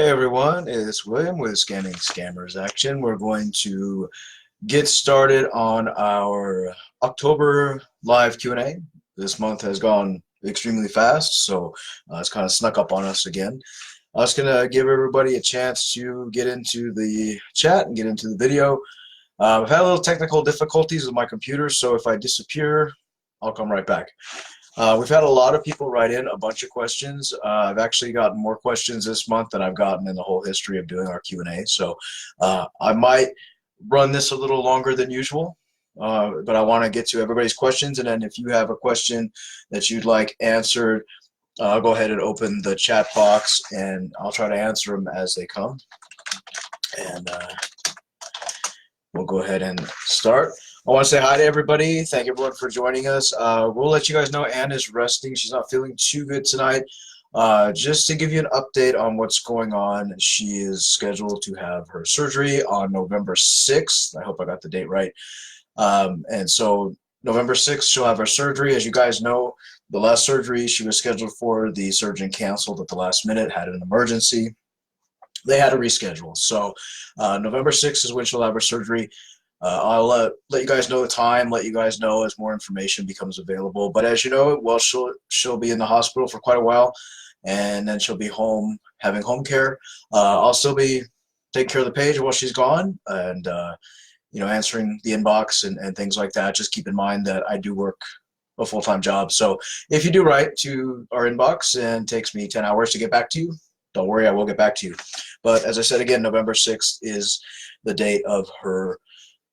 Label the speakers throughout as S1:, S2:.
S1: Hey everyone, it's William with Scamming Scammers Action. We're going to get started on our October live Q&A. This month has gone extremely fast, so it's kind of snuck up on us again. I was going to give everybody a chance to get into the chat and get into the video. I've had a little technical difficulties with my computer, so if I disappear, I'll come right back. We've had a lot of people write in a bunch of questions. I've actually gotten more questions this month than I've gotten in the whole history of doing our Q&A. So I might run this a little longer than usual, but I want to get to everybody's questions. And then if you have a question that you'd like answered, I'll go ahead and open the chat box and I'll try to answer them as they come. And we'll go ahead and start. I want to say hi to everybody. Thank everyone for joining us. We'll let you guys know Anne is resting. She's not feeling too good tonight. Just to give you an update on what's going on, she is scheduled to have her surgery on November 6th. I hope I got the date right. And so November 6th, she'll have her surgery. As you guys know, the last surgery she was scheduled for, the surgeon canceled at the last minute, had an emergency. They had to reschedule. So November 6th is when she'll have her surgery. I'll let you guys know the time, let you guys know as more information becomes available. But as you know, well, she'll be in the hospital for quite a while, and then she'll be home having home care. I'll still be taking care of the page while she's gone, and answering the inbox and things like that. Just keep in mind that I do work a full-time job. So if you do write to our inbox and it takes me 10 hours to get back to you, don't worry, I will get back to you. But as I said again, November 6th is the date of her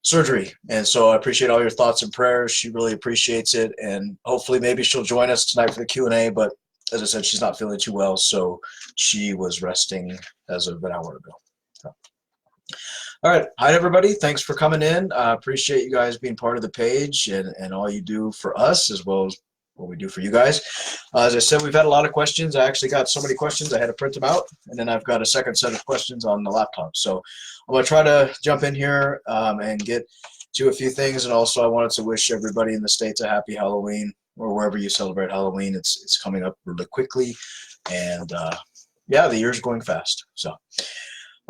S1: surgery, and so I appreciate all your thoughts and prayers. She really appreciates it, and hopefully maybe she'll join us tonight for the Q&A, but as I said, she's not feeling too well, so she was resting as of an hour ago. So. All right, hi everybody, thanks for coming in. I appreciate you guys being part of the page and all you do for us as well as what we do for you guys. As I said, we've had a lot of questions. I actually got so many questions I had to print them out, and then I've got a second set of questions on the laptop. So I'm going to try to jump in here and get to a few things, and also I wanted to wish everybody in the States a happy Halloween, or wherever you celebrate Halloween. It's coming up really quickly, and yeah, the year's going fast. So.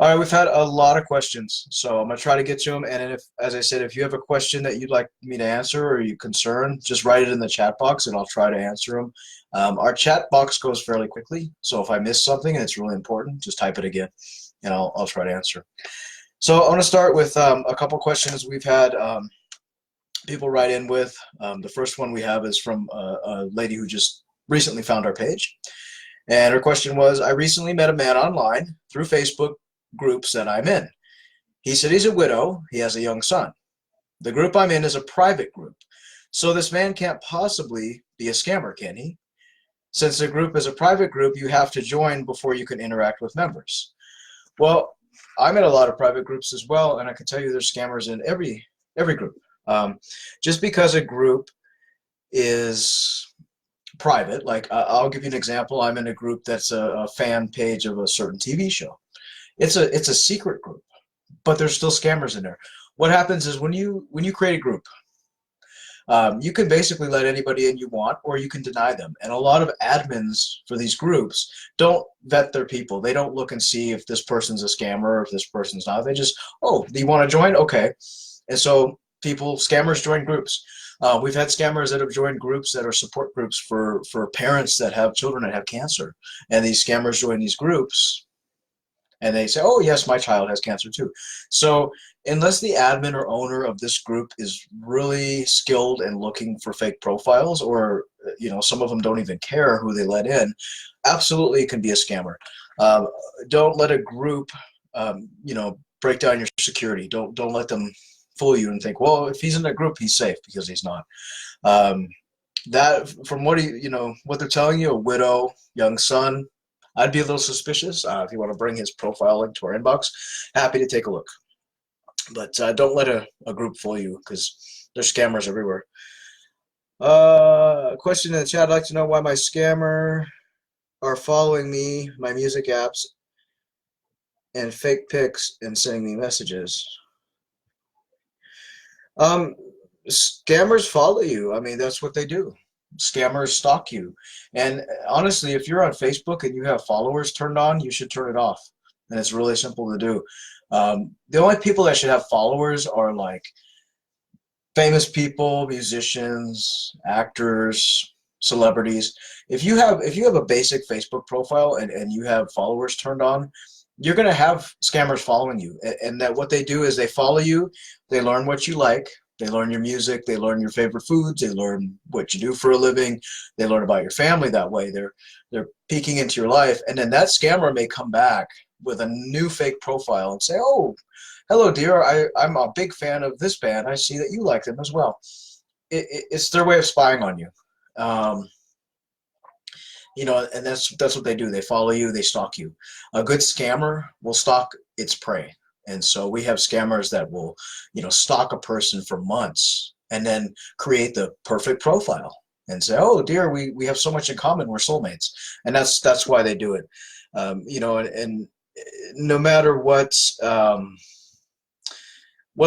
S1: All right, we've had a lot of questions, so I'm going to try to get to them. And if, as I said, if you have a question that you'd like me to answer or you're concerned, just write it in the chat box and I'll try to answer them. Our chat box goes fairly quickly, so if I miss something and it's really important, just type it again and I'll try to answer. So I want to start with a couple questions we've had people write in with. The first one we have is from a lady who just recently found our page. And her question was, I recently met a man online through Facebook groups that I'm in. He said he's a widow, he has a young son. The group I'm in is a private group. So this man can't possibly be a scammer, can he? Since the group is a private group, you have to join before you can interact with members. Well, I'm in a lot of private groups as well, and I can tell you there's scammers in every group. Just because a group is private, like I'll give you an example. I'm in a group that's a fan page of a certain TV show. It's a secret group, but there's still scammers in there. What happens is when you create a group, you can basically let anybody in you want, or you can deny them. And a lot of admins for these groups don't vet their people. They don't look and see if this person's a scammer or if this person's not. They just, oh, do you want to join? Okay. And so scammers join groups. We've had scammers that have joined groups that are support groups for parents that have children that have cancer. And these scammers join these groups. And they say, oh, yes, my child has cancer too. So unless the admin or owner of this group is really skilled and looking for fake profiles, or some of them don't even care who they let in, absolutely it can be a scammer. Don't let a group break down your security. Don't let them fool you and think, well, if he's in a group, he's safe, because he's not. That, from what they're telling you, a widow, young son, I'd be a little suspicious. If you want to bring his profile link to our inbox, happy to take a look. But don't let a group fool you, because there's scammers everywhere. Question in the chat, I'd like to know why my scammer are following me, my music apps, and fake pics and sending me messages. Scammers follow you. I mean, that's what they do. Scammers stalk you. And honestly, if you're on Facebook and you have followers turned on, you should turn it off. and it's really simple to do. The only people that should have followers are like famous people, musicians, actors, celebrities. If you have a basic Facebook profile and you have followers turned on, you're gonna have scammers following you. And that what they do is they follow you, they learn what you like, they learn your music, they learn your favorite foods, they learn what you do for a living, they learn about your family that way. They're peeking into your life, and then that scammer may come back with a new fake profile and say, "Oh, hello, dear. I'm a big fan of this band. I see that you like them as well." It's their way of spying on you. Um, and that's what they do. They follow you, they stalk you. A good scammer will stalk its prey. And so we have scammers that will, stalk a person for months and then create the perfect profile and say, "Oh dear, we have so much in common. We're soulmates." And that's why they do it. And no matter what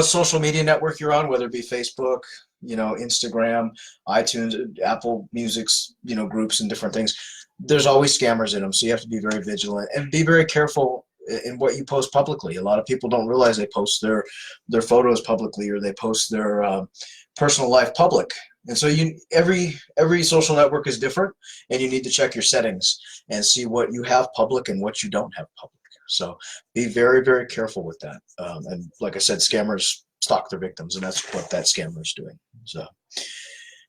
S1: social media network you're on, whether it be Facebook, Instagram, iTunes, Apple Music's, groups and different things, there's always scammers in them. So you have to be very vigilant and be very careful in what you post publicly. A lot of people don't realize they post their photos publicly, or they post their personal life public. And so every social network is different, and you need to check your settings and see what you have public and what you don't have public. So be very, very careful with that. And like I said, scammers stalk their victims, and that's what that scammer is doing. So,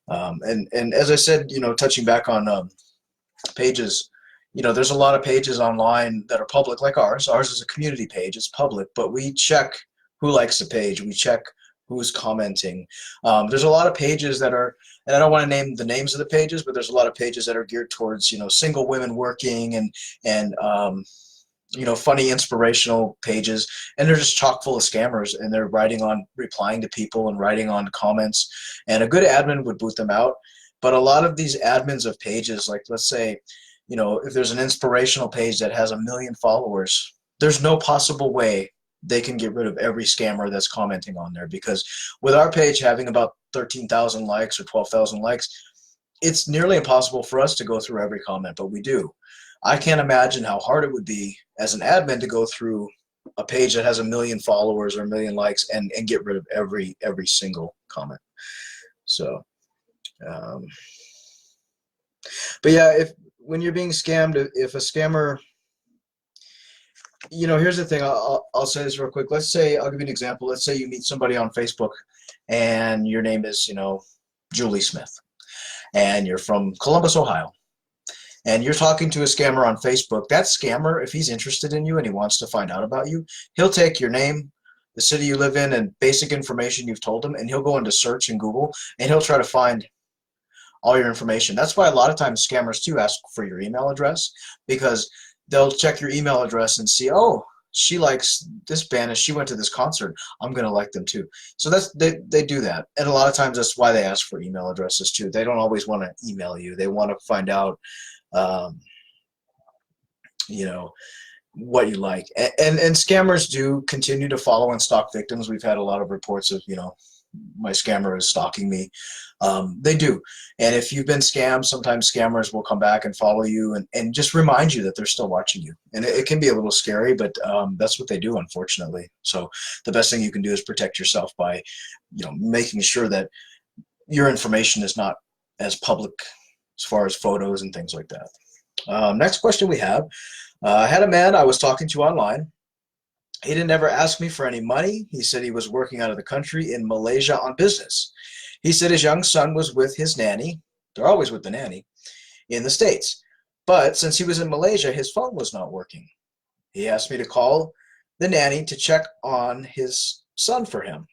S1: and as I said, touching back on pages, there's a lot of pages online that are public, like ours. Ours is a community page; it's public, but we check who likes the page. We check who's commenting. There's a lot of pages that are, and I don't want to name the names of the pages, but there's a lot of pages that are geared towards single women working and funny inspirational pages, and they're just chock full of scammers, and they're replying to people and writing on comments, and a good admin would boot them out. But a lot of these admins of pages, like let's say, if there's an inspirational page that has 1 million followers, there's no possible way they can get rid of every scammer that's commenting on there, because with our page having about 13,000 likes or 12,000 likes, it's nearly impossible for us to go through every comment, but we do. I can't imagine how hard it would be as an admin to go through a page that has 1 million followers or 1 million likes and get rid of every single comment. So, but yeah, when you're being scammed, if a scammer, here's the thing. I'll say this real quick. Let's say, I'll give you an example. Let's say you meet somebody on Facebook, and your name is, Julie Smith, and you're from Columbus, Ohio. And you're talking to a scammer on Facebook. That scammer, if he's interested in you and he wants to find out about you, he'll take your name, the city you live in, and basic information you've told him, and he'll go into search in Google, and he'll try to find all your information. That's why a lot of times scammers too ask for your email address, because they'll check your email address and see, "Oh, she likes this band and she went to this concert. I'm going to like them too." So they do that. And a lot of times that's why they ask for email addresses too. They don't always want to email you. They want to find out what you like. And scammers do continue to follow and stalk victims. We've had a lot of reports of, my scammer is stalking me. They do. And if you've been scammed, sometimes scammers will come back and follow you and just remind you that they're still watching you. And it can be a little scary, but that's what they do, unfortunately. So the best thing you can do is protect yourself by, making sure that your information is not as public as far as photos and things like that. Next question we have. I had a man I was talking to online. He didn't ever ask me for any money. He said he was working out of the country in Malaysia on business. He said his young son was with his nanny. They're always with the nanny in the States. But since he was in Malaysia, his phone was not working. He asked me to call the nanny to check on his son for him.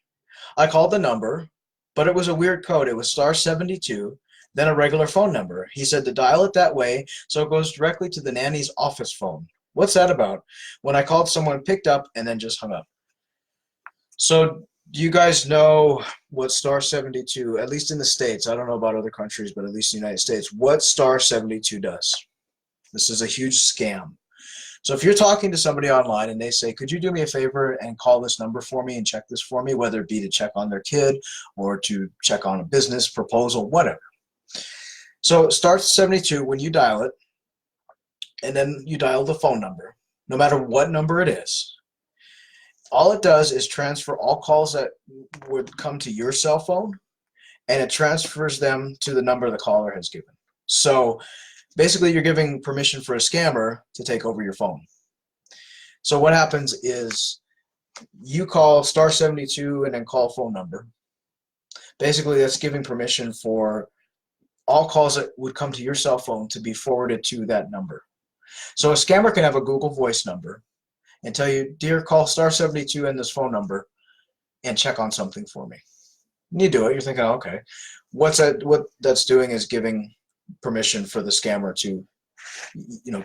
S1: I called the number, but it was a weird code. It was *72, then a regular phone number. He said to dial it that way so it goes directly to the nanny's office phone. What's that about? When I called, someone picked up and then just hung up. So do you guys know what *72, at least in the States, I don't know about other countries, but at least in the United States, what *72 does? This is a huge scam. So if you're talking to somebody online and they say, "Could you do me a favor and call this number for me and check this for me," whether it be to check on their kid or to check on a business proposal, whatever. So *72, when you dial it, and then you dial the phone number, no matter what number it is. All it does is transfer all calls that would come to your cell phone, and it transfers them to the number the caller has given. So basically, you're giving permission for a scammer to take over your phone. So what happens is you call star 72 and then call phone number. Basically, that's giving permission for all calls that would come to your cell phone to be forwarded to that number. So a scammer can have a Google Voice number and tell you, dear, call star 72 and this phone number and check on something for me. And you do it. You're thinking, okay, what that's doing is giving permission for the scammer to,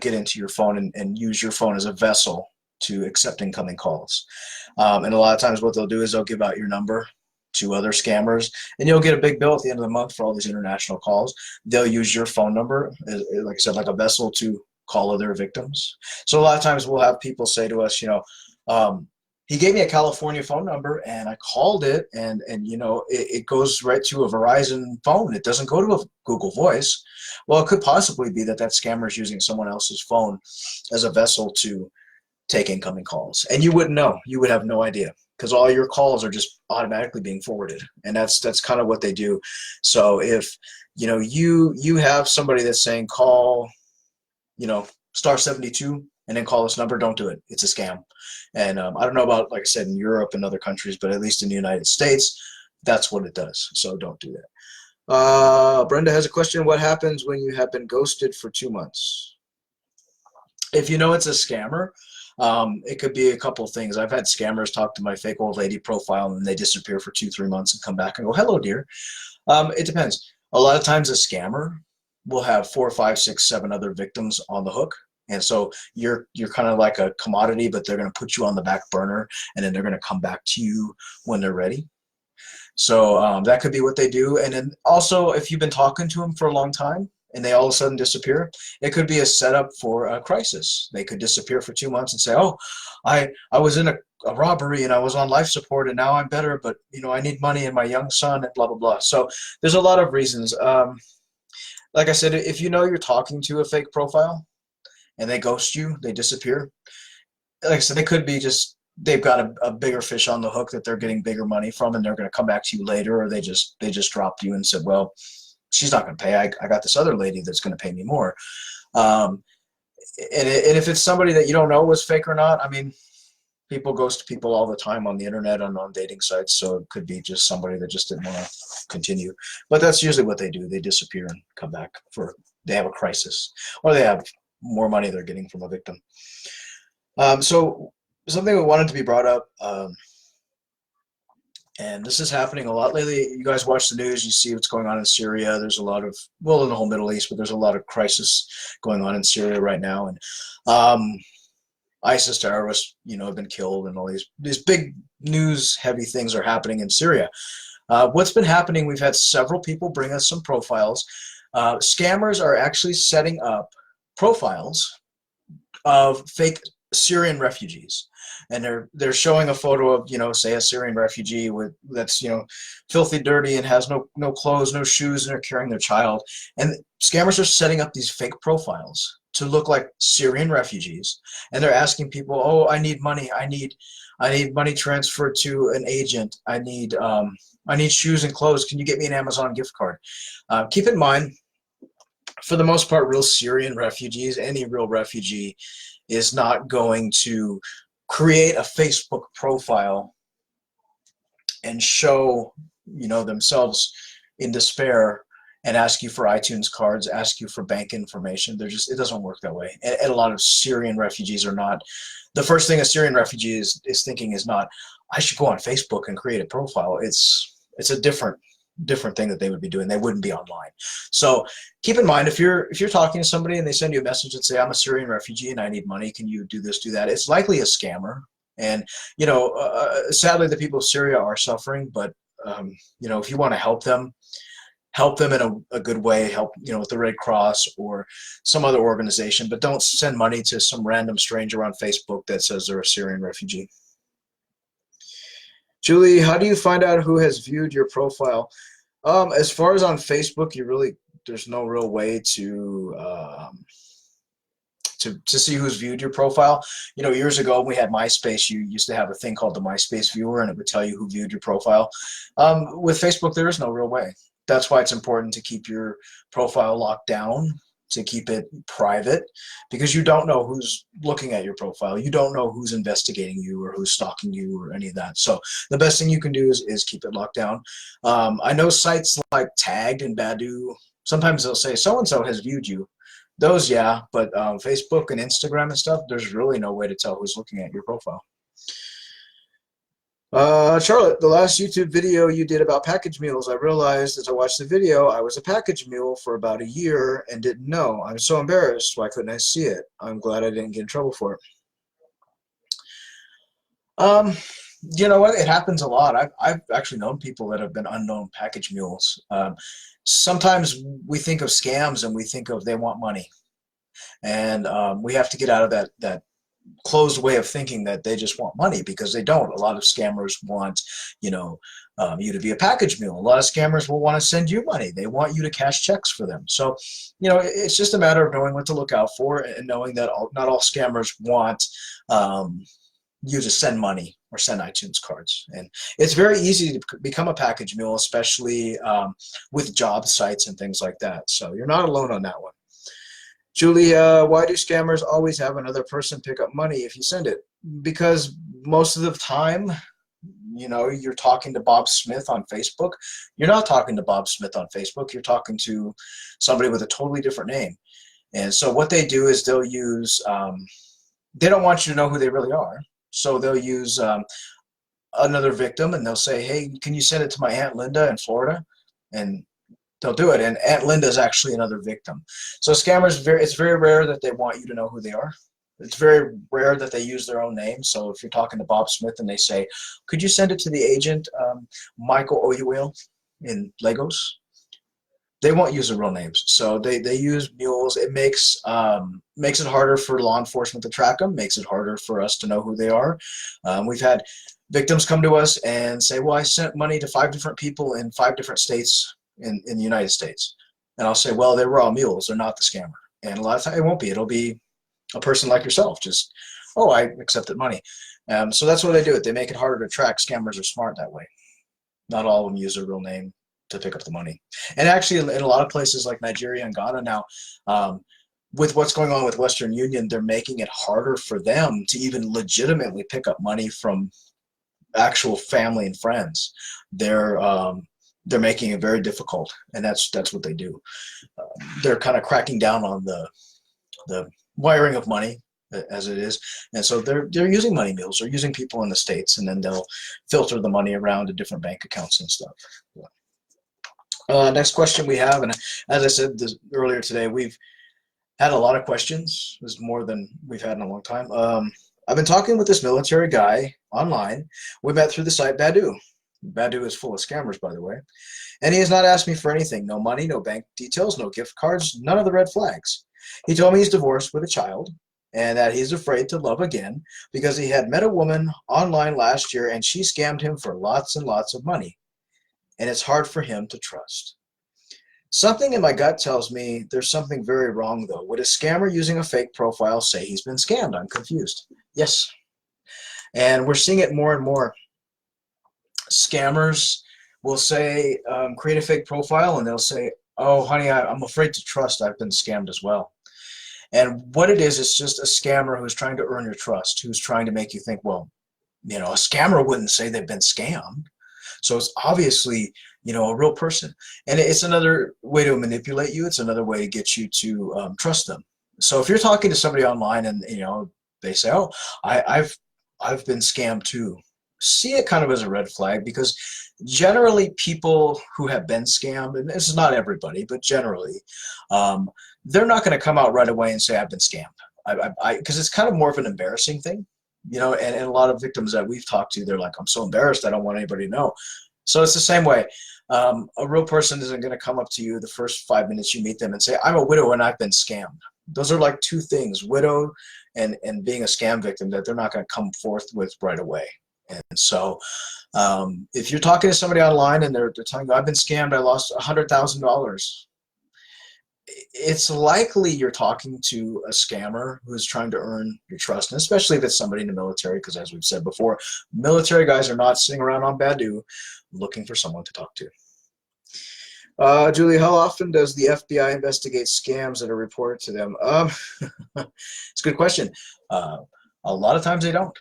S1: get into your phone and use your phone as a vessel to accept incoming calls. And a lot of times what they'll do is they'll give out your number to other scammers, and you'll get a big bill at the end of the month for all these international calls. They'll use your phone number, like I said, like a vessel to call other victims. So a lot of times we'll have people say to us, he gave me a California phone number and I called it, and it goes right to a Verizon phone. It doesn't go to a Google Voice. Well, it could possibly be that scammer is using someone else's phone as a vessel to take incoming calls, and you wouldn't know. You would have no idea, because all your calls are just automatically being forwarded, and that's kind of what they do. So if you have somebody that's saying call star 72 and then call this number, don't do it. It's a scam. And I don't know about, like I said, in Europe and other countries, but at least in the United States, that's what it does. So don't do that. Brenda has a question. What happens when you have been ghosted for 2 months? If you know it's a scammer, it could be a couple of things. I've had scammers talk to my fake old lady profile and they disappear for 2-3 months and come back and go, hello, dear. It depends. A lot of times a scammer will have 4, 5, 6, 7 other victims on the hook. And so you're kind of like a commodity, but they're going to put you on the back burner, and then they're going to come back to you when they're ready. So that could be what they do. And then also, if you've been talking to them for a long time and they all of a sudden disappear, it could be a setup for a crisis. They could disappear for 2 months and say, oh, I was in a robbery and I was on life support and now I'm better, but I need money and my young son and blah, blah, blah. So there's a lot of reasons. Like I said, if you're talking to a fake profile and they ghost you, they disappear, like I said, they could be just, they've got a bigger fish on the hook that they're getting bigger money from, and they're going to come back to you later, or they just dropped you and said, well, she's not going to pay. I got this other lady that's going to pay me more. And if it's somebody that you don't know was fake or not, I mean, people ghost people all the time on the internet and on dating sites, so it could be just somebody that just didn't want to continue. But that's usually what they do. They disappear and come back they have a crisis, or they have more money they're getting from a victim. So something we wanted to be brought up, and this is happening a lot lately. You guys watch the news, you see what's going on in Syria. There's a lot of, in the whole Middle East, but there's a lot of crisis going on in Syria right now. And ISIS terrorists, have been killed, and all these big news heavy things are happening in Syria. What's been happening, we've had several people bring us some profiles. Scammers are actually setting up profiles of fake Syrian refugees, and they're showing a photo of say a Syrian refugee that's filthy dirty and has no clothes, no shoes, and they're carrying their child. And scammers are setting up these fake profiles to look like Syrian refugees, and they're asking people, oh, I need money, I need money transferred to an agent, I need shoes and clothes, can you get me an Amazon gift card? Keep in mind, for the most part, real Syrian refugees, any real refugee is not going to create a Facebook profile and show themselves in despair and ask you for iTunes cards, ask you for bank information. It doesn't work that way. And a lot of Syrian refugees are not. The first thing a Syrian refugee is thinking is not, I should go on Facebook and create a profile. It's a different thing that they would be doing. They wouldn't be online. So keep in mind, if you're talking to somebody and they send you a message and say, I'm a Syrian refugee and I need money, can you do this, do that? It's likely a scammer. And sadly, the people of Syria are suffering, but if you want to help them in a good way, help with the Red Cross or some other organization, but don't send money to some random stranger on Facebook that says they're a Syrian refugee. Julie, how do you find out who has viewed your profile? As far as on Facebook, there's no real way to to see who's viewed your profile. You know, years ago when we had MySpace, you used to have a thing called the MySpace viewer, and it would tell you who viewed your profile. With Facebook, there is no real way. That's why it's important to keep your profile locked down, to keep it private, because you don't know who's looking at your profile. You don't know who's investigating you or who's stalking you or any of that. So the best thing you can do is keep it locked down. I know sites like Tagged and Badoo, sometimes they'll say so-and-so has viewed you. Those, yeah, but Facebook and Instagram and stuff, there's really no way to tell who's looking at your profile. Charlotte, the last YouTube video you did about package mules, I realized as I watched the video I was a package mule for about a year and didn't know. I'm so embarrassed. Why couldn't I see it? I'm glad I didn't get in trouble for it. You know what? It happens a lot. I've actually known people that have been unknown package mules. Sometimes we think of scams and we think of they want money. And we have to get out of that closed way of thinking that they just want money, because they don't. A lot of scammers want, you know, you to be a package mule. A lot of scammers will want to send you money. They want you to cash checks for them. So, you know, it's just a matter of knowing what to look out for and knowing that not all scammers want you to send money or send iTunes cards. And it's very easy to become a package mule, especially with job sites and things like that. So you're not alone on that one. Julie, why do scammers always have another person pick up money if you send it? Because most of the time, you know, you're talking to Bob Smith on Facebook. You're not talking to Bob Smith on Facebook. You're talking to somebody with a totally different name. And so what they do is they'll use, they don't want you to know who they really are. So they'll use another victim, and they'll say, hey, can you send it to my Aunt Linda in Florida? And they'll do it. And Aunt Linda is actually another victim. So scammers, it's very rare that they want you to know who they are. It's very rare that they use their own name. So if you're talking to Bob Smith and they say, could you send it to the agent Michael Oyuel in Lagos? They won't use their real names. So they use mules. It makes it harder for law enforcement to track them, makes it harder for us to know who they are. We've had victims come to us and say, well, I sent money to 5 different people in 5 different states in the United States. And I'll say, well, they were all mules. They're not the scammer. And a lot of times it won't be. It'll be a person like yourself. Just, oh, I accepted money. So that's what they do. They make it harder to track. Scammers are smart that way. Not all of them use their real name to pick up the money. And actually, in a lot of places like Nigeria and Ghana now, with what's going on with Western Union, they're making it harder for them to even legitimately pick up money from actual family and friends. They're making it very difficult, and that's what they do. They're kind of cracking down on the wiring of money as it is, and so they're using money mules. They're using people in the States, and then they'll filter the money around to different bank accounts and stuff. Next question we have, and as I said earlier today, we've had a lot of questions. There's more than we've had in a long time. I've been talking with this military guy online. We met through the site Badoo. Badoo is full of scammers, by the way. And he has not asked me for anything. No money, no bank details, no gift cards, none of the red flags. He told me he's divorced with a child and that he's afraid to love again because he had met a woman online last year and she scammed him for lots and lots of money. And it's hard for him to trust. Something in my gut tells me there's something very wrong, though. Would a scammer using a fake profile say he's been scammed? I'm confused. Yes. And we're seeing it more and more. Scammers will say, create a fake profile, and they'll say, oh, honey, I'm afraid to trust. I've been scammed as well. And what it is, it's just a scammer who's trying to earn your trust, who's trying to make you think, well, you know, a scammer wouldn't say they've been scammed. So it's obviously, you know, a real person. And it's another way to manipulate you. It's another way to get you to trust them. So if you're talking to somebody online and, you know, they say, oh, I've been scammed too, see it kind of as a red flag, because generally people who have been scammed, and this is not everybody, but generally, they're not going to come out right away and say, I've been scammed. Because it's kind of more of an embarrassing thing. You know, and a lot of victims that we've talked to, they're like, I'm so embarrassed, I don't want anybody to know. So it's the same way. A real person isn't going to come up to you the first 5 minutes you meet them and say, I'm a widow and I've been scammed. Those are like two things, widow and being a scam victim, that they're not going to come forth with right away. And so if you're talking to somebody online and they're telling you, I've been scammed, I lost $100,000. it's likely you're talking to a scammer who's trying to earn your trust, and especially if it's somebody in the military, because as we've said before, military guys are not sitting around on Badu looking for someone to talk to. Julie, how often does the FBI investigate scams that are reported to them? It's a good question. A lot of times they don't.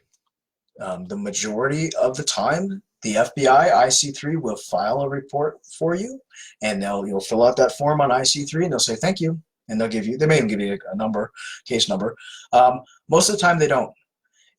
S1: The majority of the time, the FBI IC3 will file a report for you, and you'll fill out that form on IC3, and they'll say thank you, and they may even give you a number, case number. Most of the time they don't,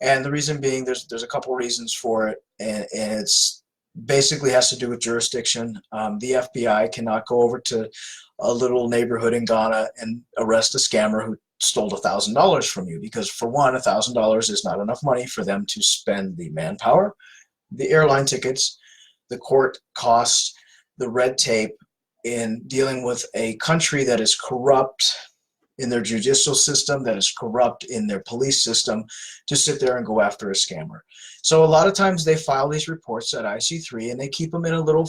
S1: and the reason being there's a couple reasons for it, and it's basically has to do with jurisdiction. The FBI cannot go over to a little neighborhood in Ghana and arrest a scammer who stole $1,000 from you, because for one, $1,000 is not enough money for them to spend the manpower, the airline tickets, the court costs, the red tape in dealing with a country that is corrupt in their judicial system, that is corrupt in their police system, to sit there and go after a scammer. So a lot of times they file these reports at IC3 and they keep them in a little,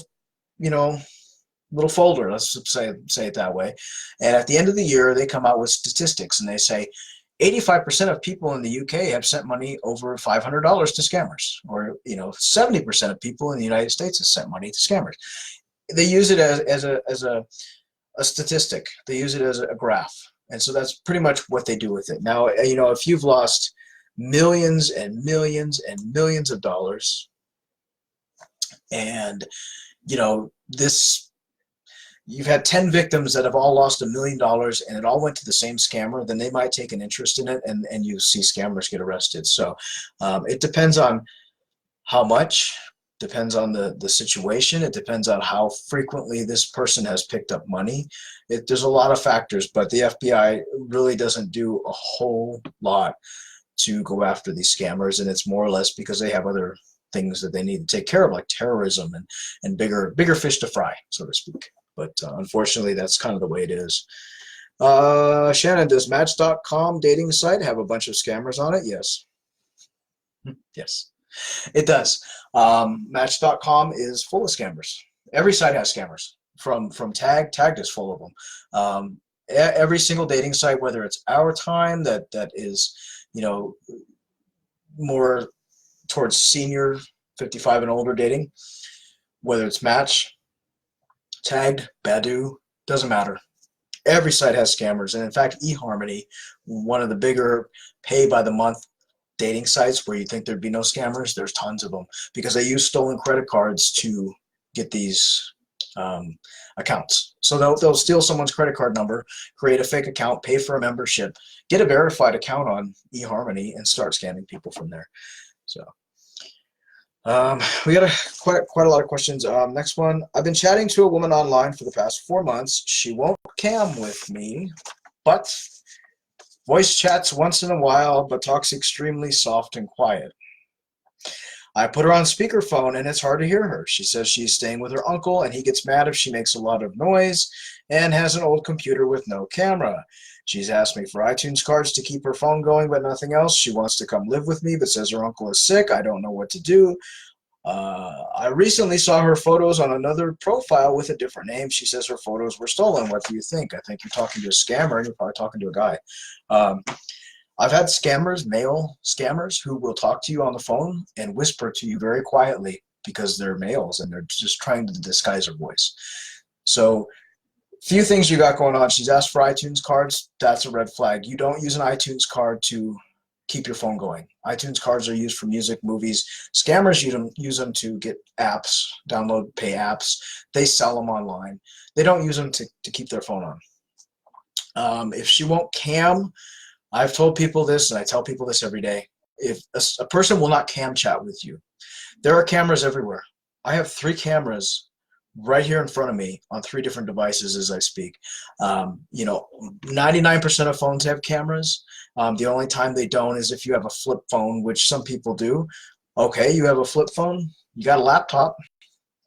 S1: little folder, let's say it that way. And at the end of the year, they come out with statistics and they say 85% of people in the UK have sent money over $500 to scammers, or 70% of people in the United States have sent money to scammers. They use it as a statistic. They use it as a graph, and so that's pretty much what they do with it. Now, if you've lost millions and millions and millions of dollars, and you've had 10 victims that have all lost $1 million and it all went to the same scammer, then they might take an interest in it, and you see scammers get arrested. So it depends on how much, depends on the situation, it depends on how frequently this person has picked up money. There's a lot of factors, but the FBI really doesn't do a whole lot to go after these scammers, and it's more or less because they have other things that they need to take care of, like terrorism and bigger fish to fry, so to speak. But unfortunately, that's kind of the way it is. Shannon, does Match.com dating site have a bunch of scammers on it? Yes. Yes, it does. Match.com is full of scammers. Every site has scammers. From Tagged is full of them. Every single dating site, whether it's Our Time, that is, more towards senior 55 and older dating, whether it's Match, Tagged, Badu, doesn't matter. Every site has scammers, and in fact, eHarmony, one of the bigger pay-by-the-month dating sites where you think there'd be no scammers, there's tons of them, because they use stolen credit cards to get these accounts. So they'll steal someone's credit card number, create a fake account, pay for a membership, get a verified account on eHarmony, and start scamming people from there. So we got quite a lot of questions. Next one. I've been chatting to a woman online for the past 4 months. She won't cam with me, but voice chats once in a while, but talks extremely soft and quiet. I put her on speakerphone and it's hard to hear her. She says she's staying with her uncle and he gets mad if she makes a lot of noise and has an old computer with no camera. She's asked me for iTunes cards to keep her phone going, but nothing else. She wants to come live with me, but says her uncle is sick. I don't know what to do. I recently saw her photos on another profile with a different name. She says her photos were stolen. What do you think? I think you're talking to a scammer and you're probably talking to a guy. I've had scammers, male scammers, who will talk to you on the phone and whisper to you very quietly because they're males and they're just trying to disguise their voice. So few things you got going on. She's asked for iTunes cards. That's a red flag. You don't use an iTunes card to keep your phone going. iTunes cards are used for music, movies. Scammers use them to get apps, download, pay apps. They sell them online. They don't use them to keep their phone on. If she won't cam, I've told people this, and I tell people this every day. If a person will not cam chat with you, there are cameras everywhere. I have 3 cameras right here in front of me on 3 different devices as I speak. 99% of phones have cameras. The only time they don't is if you have a flip phone, which some people do. Okay, you have a flip phone, you got a laptop,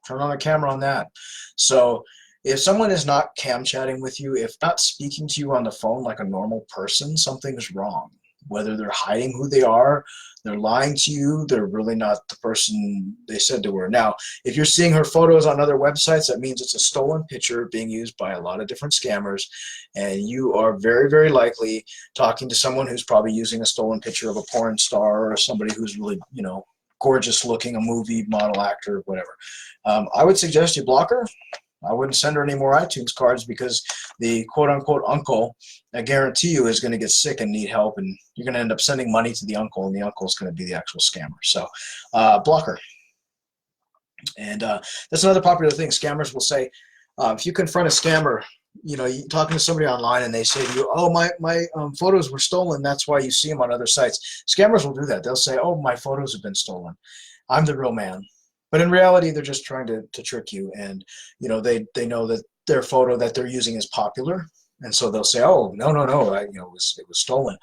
S1: turn on a camera on that. So if someone is not cam chatting with you, if not speaking to you on the phone like a normal person, something's wrong. Whether they're hiding who they are, They're lying to you. They're really not the person they said they were. Now, if you're seeing her photos on other websites, that means it's a stolen picture being used by a lot of different scammers, and you are very, very likely talking to someone who's probably using a stolen picture of a porn star or somebody who's really, gorgeous looking, a movie model, actor, whatever. I would suggest you block her. I wouldn't send her any more iTunes cards, because the quote-unquote uncle, I guarantee you, is going to get sick and need help, and you're going to end up sending money to the uncle, and the uncle is going to be the actual scammer. So block her. And that's another popular thing. Scammers will say, if you confront a scammer, you're talking to somebody online and they say to you, oh, my photos were stolen, that's why you see them on other sites. Scammers will do that. They'll say, oh, my photos have been stolen. I'm the real man. But in reality, they're just trying to trick you, and they know that their photo that they're using is popular, and so they'll say, "Oh, no, it was stolen."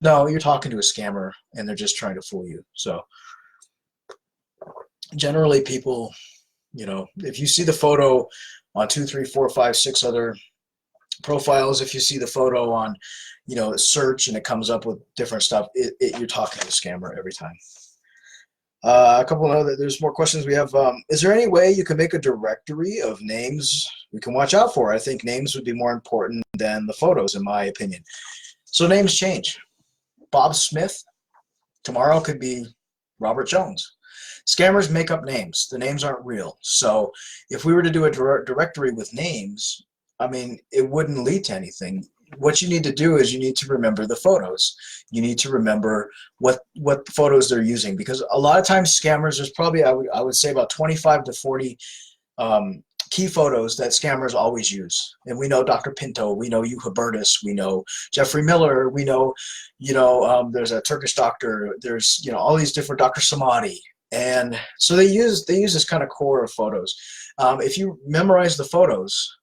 S1: No, you're talking to a scammer, and they're just trying to fool you. So generally, people, if you see the photo on 2, 3, 4, 5, 6 other profiles, if you see the photo on, search and it comes up with different stuff, you're talking to a scammer every time. A couple of other, there's more questions we have. Is there any way you can make a directory of names we can watch out for? I think names would be more important than the photos, in my opinion. So names change. Bob Smith, tomorrow could be Robert Jones. Scammers make up names. The names aren't real. So if we were to do a directory with names, it wouldn't lead to anything. What you need to do is you need to remember the photos. You need to remember what photos they're using, because a lot of times scammers, there's probably, I would say about 25 to 40 key photos that scammers always use. And we know Dr. Pinto, we know Hugh Hubertus, we know Jeffrey Miller, we know, there's a Turkish doctor, there's, all these different Dr. Samadi. And so they use this kind of core of photos. If you memorize the photos,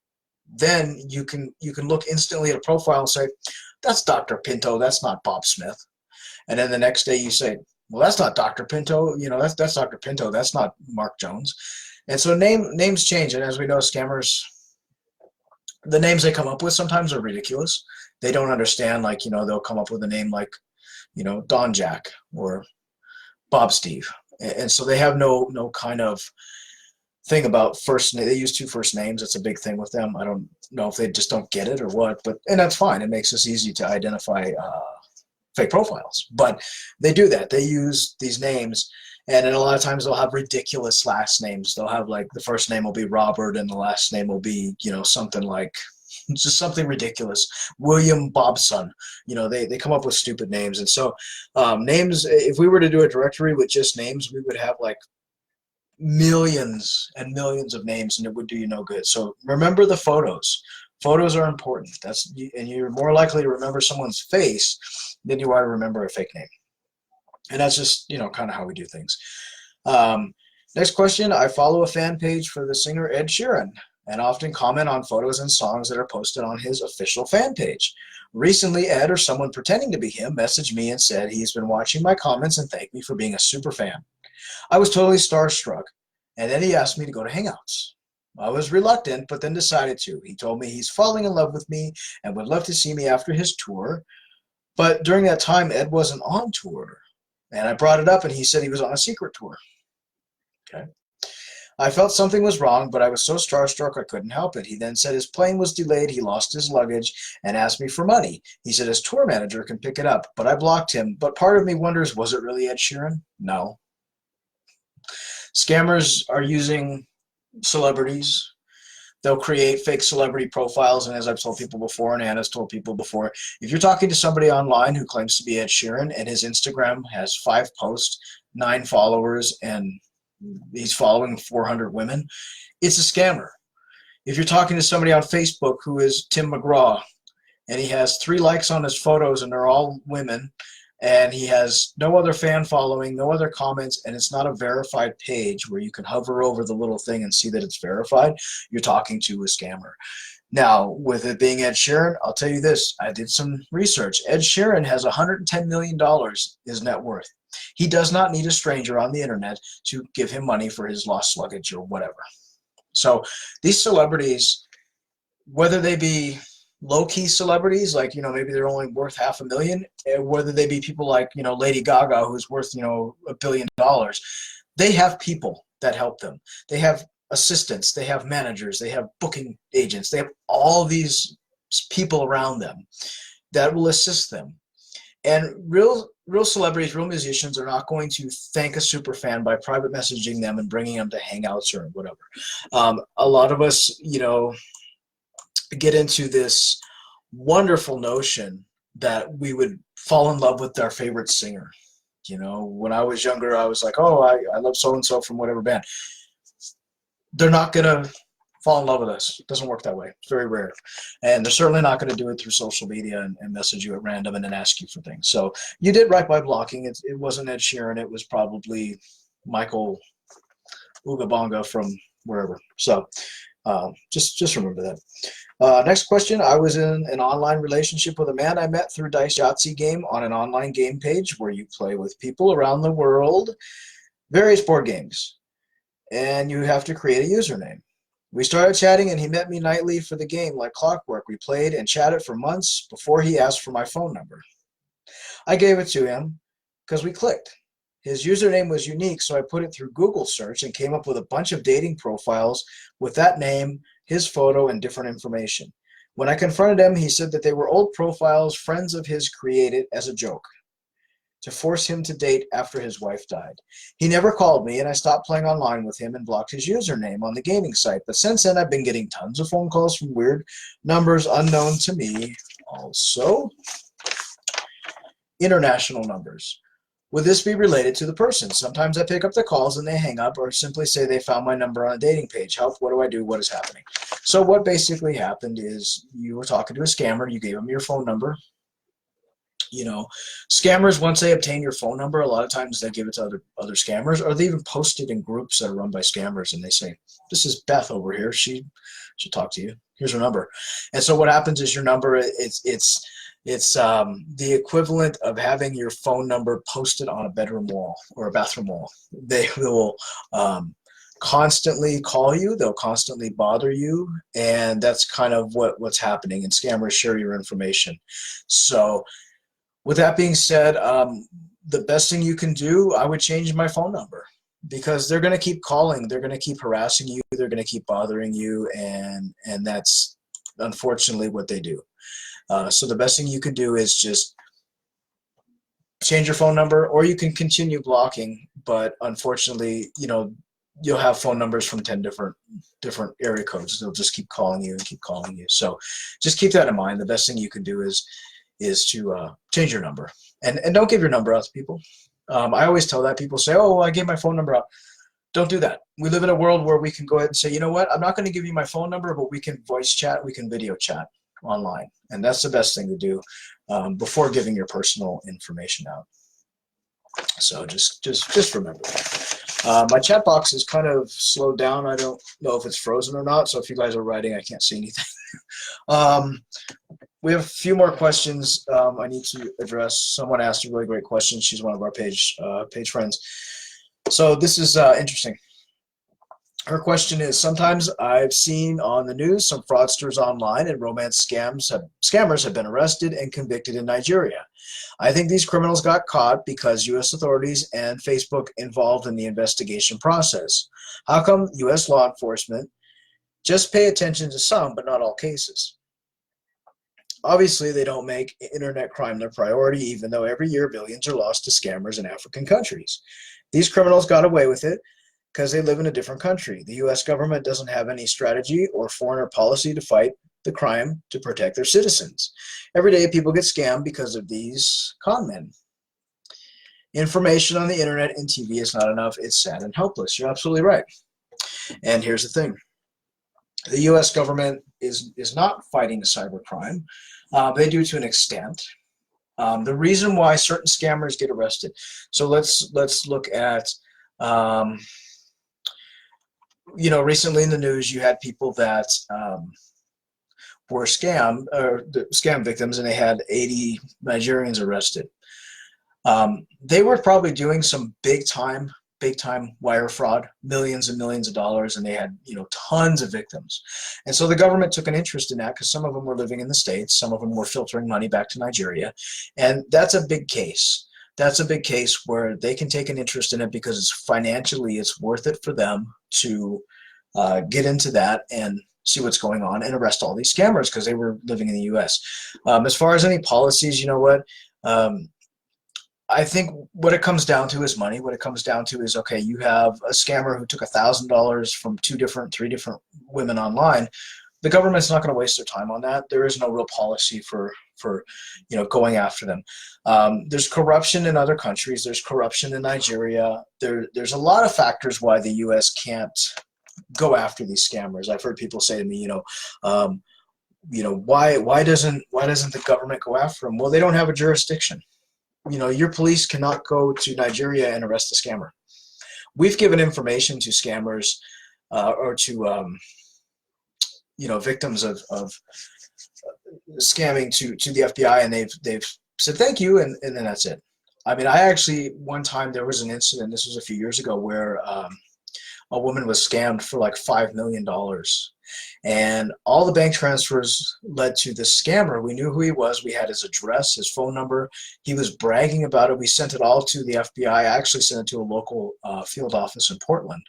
S1: then you can look instantly at a profile and say, that's Dr. Pinto, that's not Bob Smith. And then the next day you say, well, that's not Dr. Pinto, that's Dr. Pinto, that's not Mark Jones. And so names change, and as we know, scammers, the names they come up with sometimes are ridiculous. They don't understand, they'll come up with a name like, Don Jack or Bob Steve. And so they have no kind of thing about first name. They use 2 first names. It's a big thing with them. I don't know if they just don't get it or what, and that's fine. It makes us easy to identify fake profiles. But they do that. They use these names, and then a lot of times they'll have ridiculous last names. They'll have the first name will be Robert and the last name will be, something like, just something ridiculous. William Bobson. They come up with stupid names. And so names, if we were to do a directory with just names, we would have millions and millions of names, and it would do you no good. So remember the photos. Photos are important. And you're more likely to remember someone's face than you are to remember a fake name. And that's just, kind of how we do things. Next question. I follow a fan page for the singer Ed Sheeran and often comment on photos and songs that are posted on his official fan page. Recently, Ed, or someone pretending to be him, messaged me and said he's been watching my comments and thanked me for being a super fan. I was totally starstruck, and then he asked me to go to Hangouts. I was reluctant, but then decided to. He told me he's falling in love with me and would love to see me after his tour. But during that time, Ed wasn't on tour, and I brought it up, and he said he was on a secret tour. Okay. I felt something was wrong, but I was so starstruck I couldn't help it. He then said his plane was delayed, he lost his luggage, and asked me for money. He said his tour manager can pick it up, but I blocked him. But part of me wonders, was it really Ed Sheeran? No. Scammers are using celebrities. They'll create fake celebrity profiles, and as I've told people before, and Anna's told people before, if you're talking to somebody online who claims to be Ed Sheeran and his Instagram has 5 posts, 9 followers, and he's following 400 women, it's a scammer. If you're talking to somebody on Facebook who is Tim McGraw and he has 3 likes on his photos and they're all women, and he has no other fan following, no other comments, and it's not a verified page where you can hover over the little thing and see that it's verified, you're talking to a scammer. Now, with it being Ed Sheeran, I'll tell you this. I did some research. Ed Sheeran has $110 million his net worth. He does not need a stranger on the internet to give him money for his lost luggage or whatever. So these celebrities, whether they be low-key celebrities, like, maybe they're only worth half a million, whether they be people like, Lady Gaga, who's worth, $1 billion. They have people that help them. They have assistants, they have managers, they have booking agents, they have all these people around them that will assist them. And real celebrities, real musicians are not going to thank a super fan by private messaging them and bringing them to hangouts or whatever. A lot of us, get into this wonderful notion that we would fall in love with our favorite singer. When I was younger, I was like, oh, I love so-and-so from whatever band. They're not going to fall in love with us. It doesn't work that way. It's very rare. And they're certainly not going to do it through social media and message you at random and then ask you for things. So you did right by blocking. It wasn't Ed Sheeran. It was probably Michael Ooga Bonga from wherever. So just remember that. Next question. I was in an online relationship with a man I met through Dice Yahtzee game on an online game page where you play with people around the world, various board games, and you have to create a username. We started chatting and he met me nightly for the game like clockwork. We played and chatted for months before he asked for my phone number. I gave it to him because we clicked. His username was unique, so I put it through Google search and came up with a bunch of dating profiles with that name, his photo, and different information. When I confronted him, he said that they were old profiles friends of his created as a joke to force him to date after his wife died. He never called me, and I stopped playing online with him and blocked his username on the gaming site. But since then, I've been getting tons of phone calls from weird numbers unknown to me. Also, international numbers. Would this be related to the person? Sometimes I pick up the calls and they hang up or simply say they found my number on a dating page. Help, what do I do? What is happening? So what basically happened is you were talking to a scammer. You gave them your phone number. Scammers, once they obtain your phone number, a lot of times they give it to other scammers, or they even post it in groups that are run by scammers, and they say, this is Beth over here. She'll talk to you. Here's her number. And so what happens is your number, it's the equivalent of having your phone number posted on a bedroom wall or a bathroom wall. They will constantly call you. They'll constantly bother you, and that's kind of what's happening, and scammers share your information. So with that being said, the best thing you can do, I would change my phone number, because they're going to keep calling. They're going to keep harassing you. They're going to keep bothering you, and that's unfortunately what they do. So the best thing you can do is just change your phone number, or you can continue blocking, but unfortunately, you'll have phone numbers from 10 different area codes. They'll just keep calling you and keep calling you. So just keep that in mind. The best thing you can do is to change your number, and don't give your number out to people. I always tell that. People say, oh, I gave my phone number out. Don't do that. We live in a world where we can go ahead and say, you know what, I'm not going to give you my phone number, but we can voice chat, we can video chat online, and that's the best thing to do before giving your personal information out. So just remember that. My chat box is kind of slowed down. I don't know if it's frozen or not, so if you guys are writing, I can't see anything. We have a few more questions I need to address. Someone asked a really great question. She's one of our page friends. So this is interesting. Her question is, sometimes I've seen on the news some fraudsters online and romance scammers have been arrested and convicted in Nigeria. I think these criminals got caught because U.S. authorities and Facebook involved in the investigation process. How come U.S. law enforcement just pay attention to some but not all cases? Obviously, they don't make internet crime their priority, even though every year billions are lost to scammers in African countries. These criminals got away with it because they live in a different country. The U.S. government doesn't have any strategy or foreign policy to fight the crime to protect their citizens. Every day, people get scammed because of these con men. Information on the internet and TV is not enough. It's sad and helpless. You're absolutely right. And here's the thing. The U.S. government is not fighting cybercrime. They do to an extent. The reason why certain scammers get arrested. So let's look at, recently in the news you had people that were scam victims, and they had 80 Nigerians arrested. They were probably doing some big time big time wire fraud, millions and millions of dollars, and they had, tons of victims. And so the government took an interest in that because some of them were living in the States, some of them were filtering money back to Nigeria. And that's a big case. That's a big case where they can take an interest in it because financially it's worth it for them to get into that and see what's going on and arrest all these scammers because they were living in the US. As far as any policies, you know what? I think what it comes down to is money. What it comes down to is, okay, you have a scammer who took $1,000 from three different women online. The government's not going to waste their time on that. There is no real policy for going after them. There's corruption in other countries. There's corruption in Nigeria. There's a lot of factors why the U.S. can't go after these scammers. I've heard people say to me, why doesn't the government go after them? Well, they don't have a jurisdiction. Your police cannot go to Nigeria and arrest a scammer. We've given information to scammers or to victims of scamming to the FBI, and they've said thank you, and then that's it. I mean, I actually, one time there was an incident, this was a few years ago, where a woman was scammed for like $5 million. And all the bank transfers led to this scammer. We knew who he was. We had his address, his phone number. He was bragging about it. We sent it all to the FBI. I actually sent it to a local field office in Portland.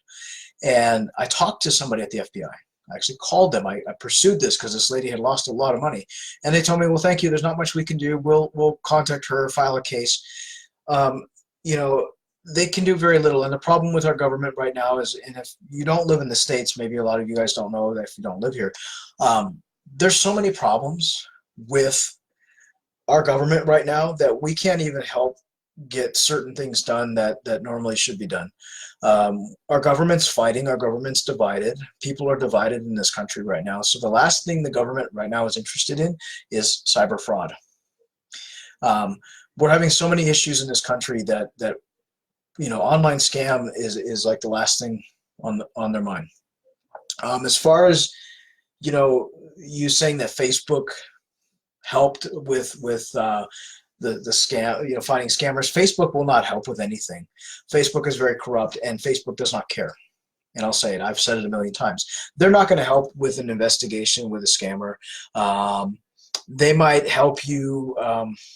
S1: And I talked to somebody at the FBI. I actually called them. I pursued this because this lady had lost a lot of money. And they told me, well, thank you. There's not much we can do. We'll contact her, file a case. They can do very little. And the problem with our government right now is, and if you don't live in the States, maybe a lot of you guys don't know that if you don't live here, there's so many problems with our government right now that we can't even help get certain things done that normally should be done. Our government's fighting. Our government's divided. People are divided in this country right now. So the last thing the government right now is interested in is cyber fraud. We're having so many issues in this country that online scam is like the last thing on their mind. As far as, you saying that Facebook helped with the scam, finding scammers, Facebook will not help with anything. Facebook is very corrupt, and Facebook does not care. And I'll say it, I've said it a million times. They're not going to help with an investigation with a scammer. They might help you,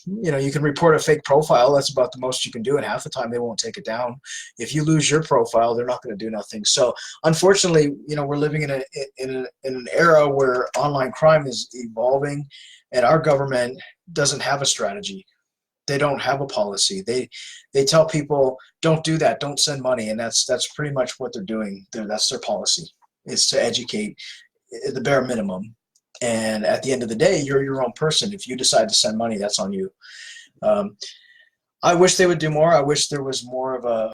S1: you can report a fake profile. That's about the most you can do, and half the time they won't take it down. If you lose your profile, they're not going to do nothing. So unfortunately, we're living in an era where online crime is evolving, and our government doesn't have a strategy. They don't have a policy. They tell people, don't do that, don't send money, and that's pretty much what they're doing. That's their policy, is to educate at the bare minimum. And at the end of the day, you're your own person. If you decide to send money, that's on you. I wish they would do more. I wish there was more of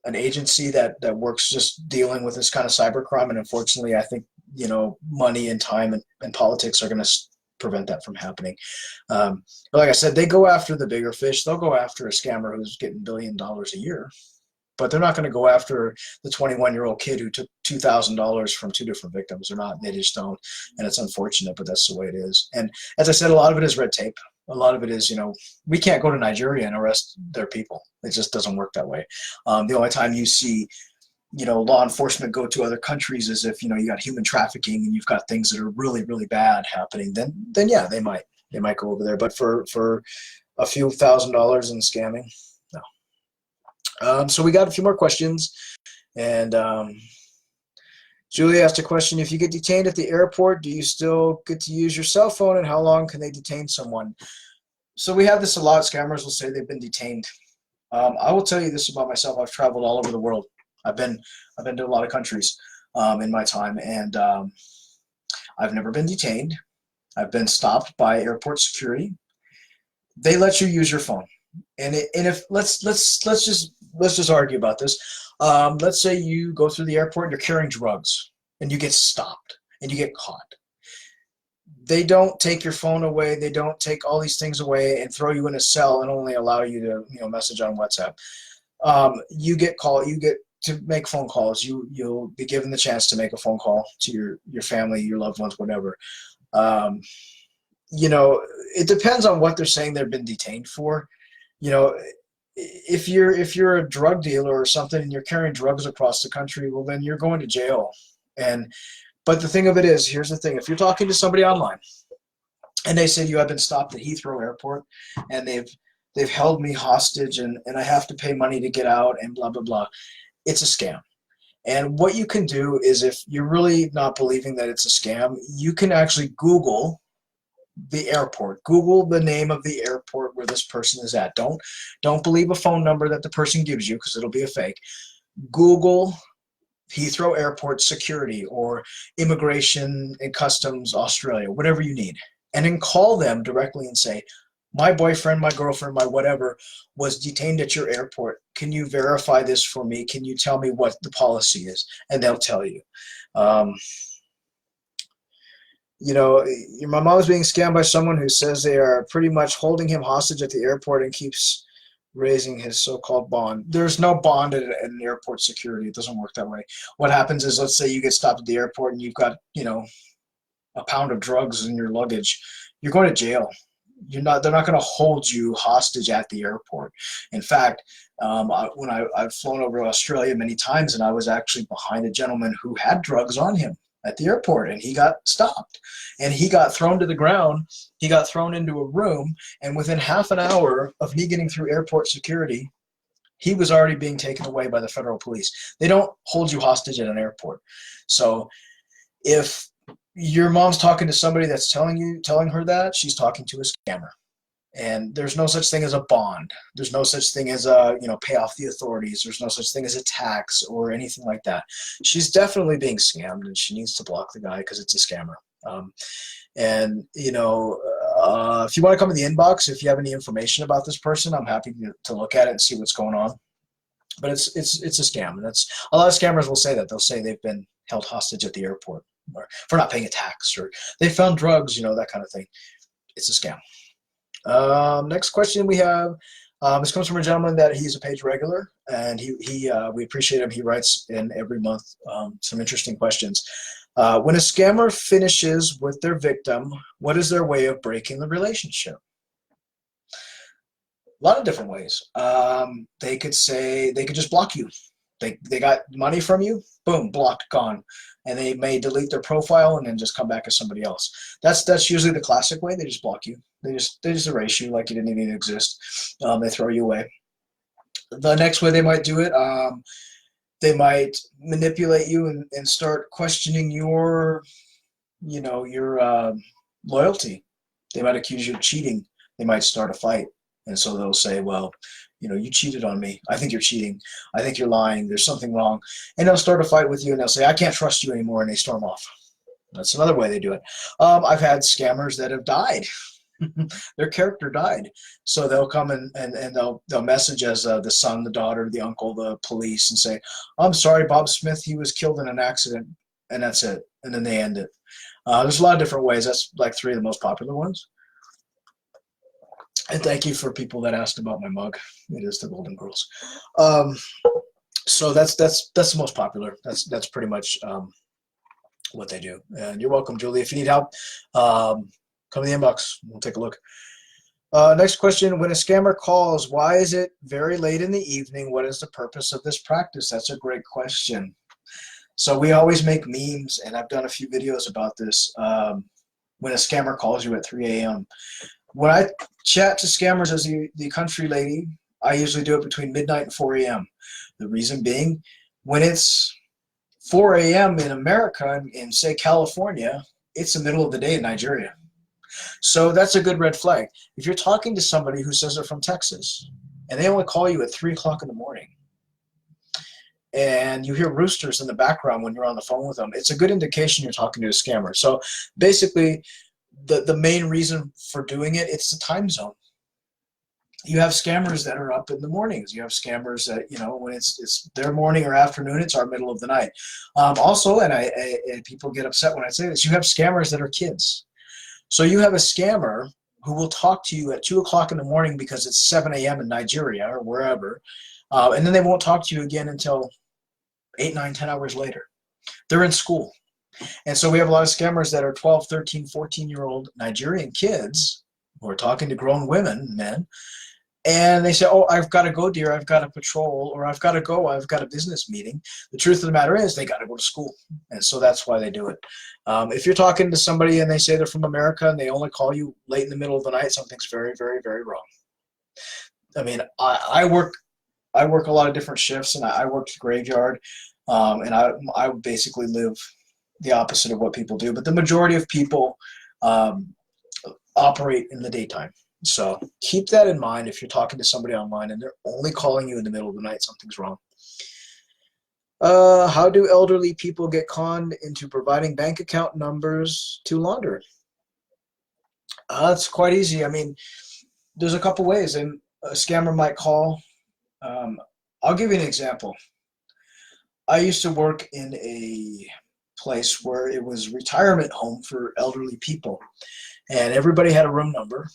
S1: an agency that works just dealing with this kind of cybercrime. And unfortunately, I think, money and time and politics are going to prevent that from happening. But like I said, they go after the bigger fish. They'll go after a scammer who's getting $1 billion a year. But they're not going to go after the 21-year-old kid who took $2,000 from two different victims. They're not. They just don't. And it's unfortunate, but that's the way it is. And as I said, a lot of it is red tape. A lot of it is, we can't go to Nigeria and arrest their people. It just doesn't work that way. The only time you see, law enforcement go to other countries is if, you got human trafficking and you've got things that are really, really bad happening. Then yeah, they might go over there. But for a few $1,000s in scamming, no. So we got a few more questions, and Julie asked a question: if you get detained at the airport, do you still get to use your cell phone, and how long can they detain someone? So we have this a lot. Scammers will say they've been detained. I will tell you this about myself: I've traveled all over the world. I've been to a lot of countries in my time, and I've never been detained. I've been stopped by airport security. They let you use your phone, and if let's just argue about this. Let's say you go through the airport and you're carrying drugs and you get stopped and you get caught. They don't take your phone away. They don't take all these things away and throw you in a cell and only allow you to message on WhatsApp. You get to make phone calls. You'll be given the chance to make a phone call to your family, your loved ones, whatever. It depends on what they're saying they've been detained for.
S2: if you're a drug dealer or something and you're carrying drugs across the country, well, then you're going to jail. And but the thing of it is, here's the thing: if you're talking to somebody online and they say you have been stopped at Heathrow Airport and they've held me hostage and I have to pay money to get out and blah blah blah, it's a scam. And what you can do is, if you're really not believing that it's a scam, you can actually Google the airport. Google the name of the airport where this person is at. Don't believe a phone number that the person gives you, because it'll be a fake. Google Heathrow Airport security or Immigration and Customs Australia, whatever you need, and then call them directly and say, my boyfriend, my girlfriend, my whatever was detained at your airport. Can you verify this for me? Can you tell me what the policy is? And they'll tell you. Um, my mom is being scammed by someone who says they are pretty much holding him hostage at the airport and keeps raising his so-called bond. There's no bond at an airport security. It doesn't work that way. What happens is, let's say you get stopped at the airport and you've got, a pound of drugs in your luggage. You're going to jail. They're not going to hold you hostage at the airport. In fact, I've flown over Australia many times, and I was actually behind a gentleman who had drugs on him at the airport, and he got stopped and he got thrown to the ground. He got thrown into a room, and within half an hour of me getting through airport security, he was already being taken away by the federal police. They don't hold you hostage at an airport. So if your mom's talking to somebody that's telling her that, she's talking to a scammer. And there's no such thing as a bond. There's no such thing as pay off the authorities. There's no such thing as a tax or anything like that. She's definitely being scammed, and she needs to block the guy because it's a scammer. If you want to come in the inbox, if you have any information about this person, I'm happy to look at it and see what's going on. But it's a scam, and that's a lot of scammers will say that. They'll say they've been held hostage at the airport or for not paying a tax, or they found drugs, that kind of thing. It's a scam. Next question we have, this comes from a gentleman that he's a page regular, and we appreciate him. He writes in every month some interesting questions. When a scammer finishes with their victim, what is their way of breaking the relationship? A lot of different ways. They could just block you. They got money from you, boom, blocked, gone. And they may delete their profile and then just come back as somebody else. That's usually the classic way. They just block you. They just erase you like you didn't even exist. They throw you away. The next way they might do it, they might manipulate you and start questioning your loyalty. They might accuse you of cheating. They might start a fight. And so they'll say, well, you cheated on me. I think you're cheating. I think you're lying. There's something wrong. And they'll start a fight with you, and they'll say, I can't trust you anymore, and they storm off. That's another way they do it. I've had scammers that have died. Their character died. So they'll come and they'll message as the son, the daughter, the uncle, the police, and say, I'm sorry, Bob Smith, he was killed in an accident, and that's it. And then they end it. There's a lot of different ways. That's like 3 of the most popular ones. And thank you for people that asked about my mug. It is the Golden Girls. So that's the most popular. That's pretty much what they do. And you're welcome, Julie. If you need help, come in the inbox. We'll take a look. Next question. When a scammer calls, why is it very late in the evening? What is the purpose of this practice? That's a great question. So we always make memes, and I've done a few videos about this. When a scammer calls you at 3 a.m. When I chat to scammers as the country lady, I usually do it between midnight and 4 a.m. The reason being, when it's 4 a.m. in America, in say California, it's the middle of the day in Nigeria. So that's a good red flag. If you're talking to somebody who says they're from Texas, and they only call you at 3 o'clock in the morning, and you hear roosters in the background when you're on the phone with them, it's a good indication you're talking to a scammer. So basically, the main reason for doing it, it's the time zone. You have scammers that are up in the mornings. You have scammers that, when it's their morning or afternoon, it's our middle of the night. Also, and people get upset when I say this, you have scammers that are kids. So you have a scammer who will talk to you at 2 o'clock in the morning because it's 7 a.m. in Nigeria or wherever, and then they won't talk to you again until 8, 9, 10 hours later. They're in school. And so we have a lot of scammers that are 12, 13, 14-year-old Nigerian kids who are talking to grown women, men, and they say, "Oh, I've got to go, dear. I've got a patrol, or I've got to go. I've got a business meeting." The truth of the matter is, they got to go to school, and so that's why they do it. If you're talking to somebody and they say they're from America and they only call you late in the middle of the night, something's very, very, very wrong. I mean, I work a lot of different shifts, and I worked the graveyard, and I basically live the opposite of what people do. But the majority of people um, operate in the daytime. So keep that in mind if you're talking to somebody online and they're only calling you in the middle of the night, something's wrong. How do elderly people get conned into providing bank account numbers to launder? It's quite easy. I mean, there's a couple ways, and a scammer might call. I'll give you an example. I used to work in a place where it was a retirement home for elderly people, and everybody had a room number,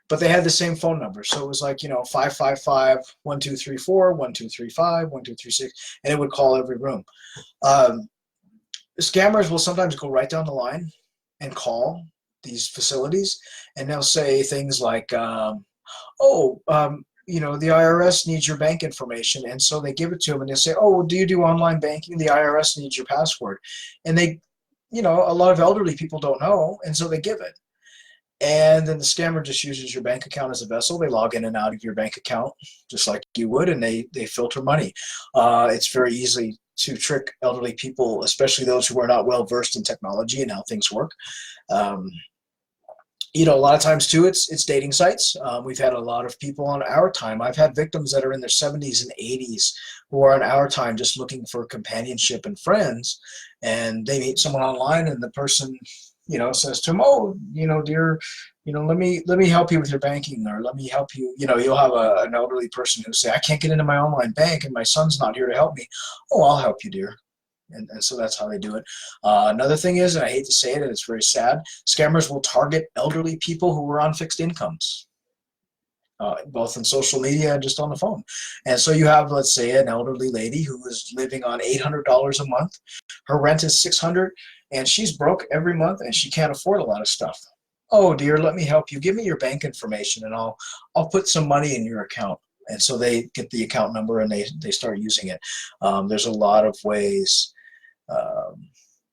S2: but they had the same phone number. So it was like, 555-1234, 1235, 1236, and it would call every room. Scammers will sometimes go right down the line and call these facilities, and they'll say things like, the IRS needs your bank information. And so they give it to them and they say, "Oh, do you do online banking? The IRS needs your password." And they, a lot of elderly people don't know, and so they give it. And then the scammer just uses your bank account as a vessel. They log in and out of your bank account just like you would, and they filter money. It's very easy to trick elderly people, especially those who are not well versed in technology and how things work. A lot of times too, it's dating sites. We've had a lot of people on Our Time. I've had victims that are in their 70s and 80s who are on Our Time just looking for companionship and friends, and they meet someone online, and the person, says to them, "Oh, dear, let me help you with your banking, or let me help you." You'll have an elderly person who say, "I can't get into my online bank, and my son's not here to help me." "Oh, I'll help you, dear." And so that's how they do it. Another thing is, and I hate to say it, and it's very sad, scammers will target elderly people who are on fixed incomes, both in social media and just on the phone. And so you have, let's say, an elderly lady who is living on $800 a month. Her rent is $600, and she's broke every month, and she can't afford a lot of stuff. "Oh, dear, let me help you. Give me your bank information, and I'll put some money in your account." And so they get the account number, and they start using it. There's a lot of ways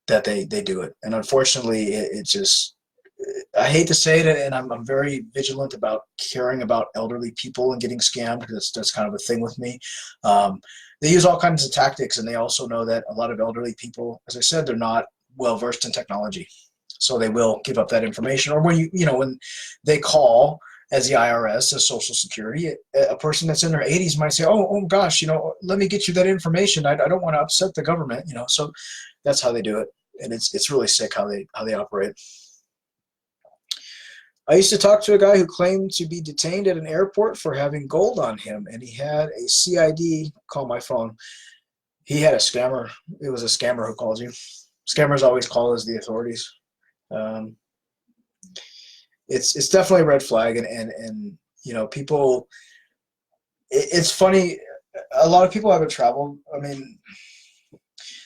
S2: that they do it, and unfortunately it just, I hate to say it, and I'm very vigilant about caring about elderly people and getting scammed, because that's kind of a thing with me. They use all kinds of tactics, and they also know that a lot of elderly people, as I said, they're not well versed in technology, so they will give up that information. Or when when they call as the IRS, as Social Security, a person that's in their 80s might say, oh gosh, let me get you that information. I don't want to upset the government, So that's how they do it, and it's really sick how they operate. I used to talk to a guy who claimed to be detained at an airport for having gold on him, and he had a CID call my phone. He had a scammer. It was a scammer who calls you. Scammers always call us the authorities. It's definitely a red flag, and people. It's funny. A lot of people haven't traveled. I mean,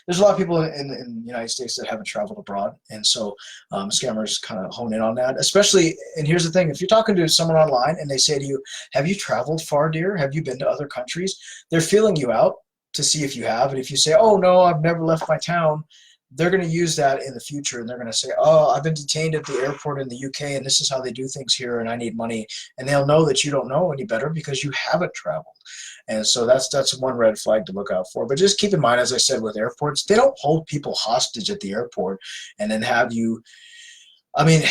S2: there's a lot of people in the United States that haven't traveled abroad, and so scammers kind of hone in on that. Especially, and here's the thing: if you're talking to someone online and they say to you, "Have you traveled far, dear? Have you been to other countries?" They're feeling you out to see if you have, and if you say, "Oh no, I've never left my town," they're going to use that in the future, and they're going to say, "Oh, I've been detained at the airport in the UK, and this is how they do things here, and I need money." And they'll know that you don't know any better because you haven't traveled. And so that's one red flag to look out for. But just keep in mind, as I said, with airports, they don't hold people hostage at the airport and then have you. I mean,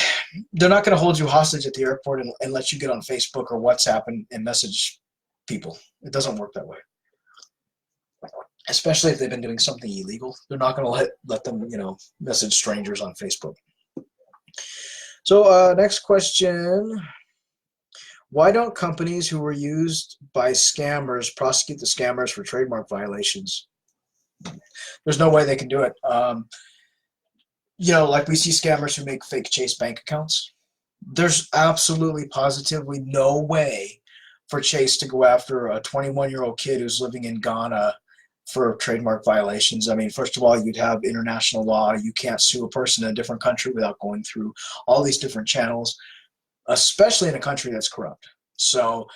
S2: they're not going to hold you hostage at the airport and let you get on Facebook or WhatsApp and message people. It doesn't work that way. Especially if they've been doing something illegal. They're not going to let them, message strangers on Facebook. So next question. Why don't companies who were used by scammers prosecute the scammers for trademark violations? There's no way they can do it. Like we see scammers who make fake Chase bank accounts. There's absolutely positively no way for Chase to go after a 21-year-old kid who's living in Ghana for trademark violations. I mean, first of all, you'd have international law. You can't sue a person in a different country without going through all these different channels, especially in a country that's corrupt. So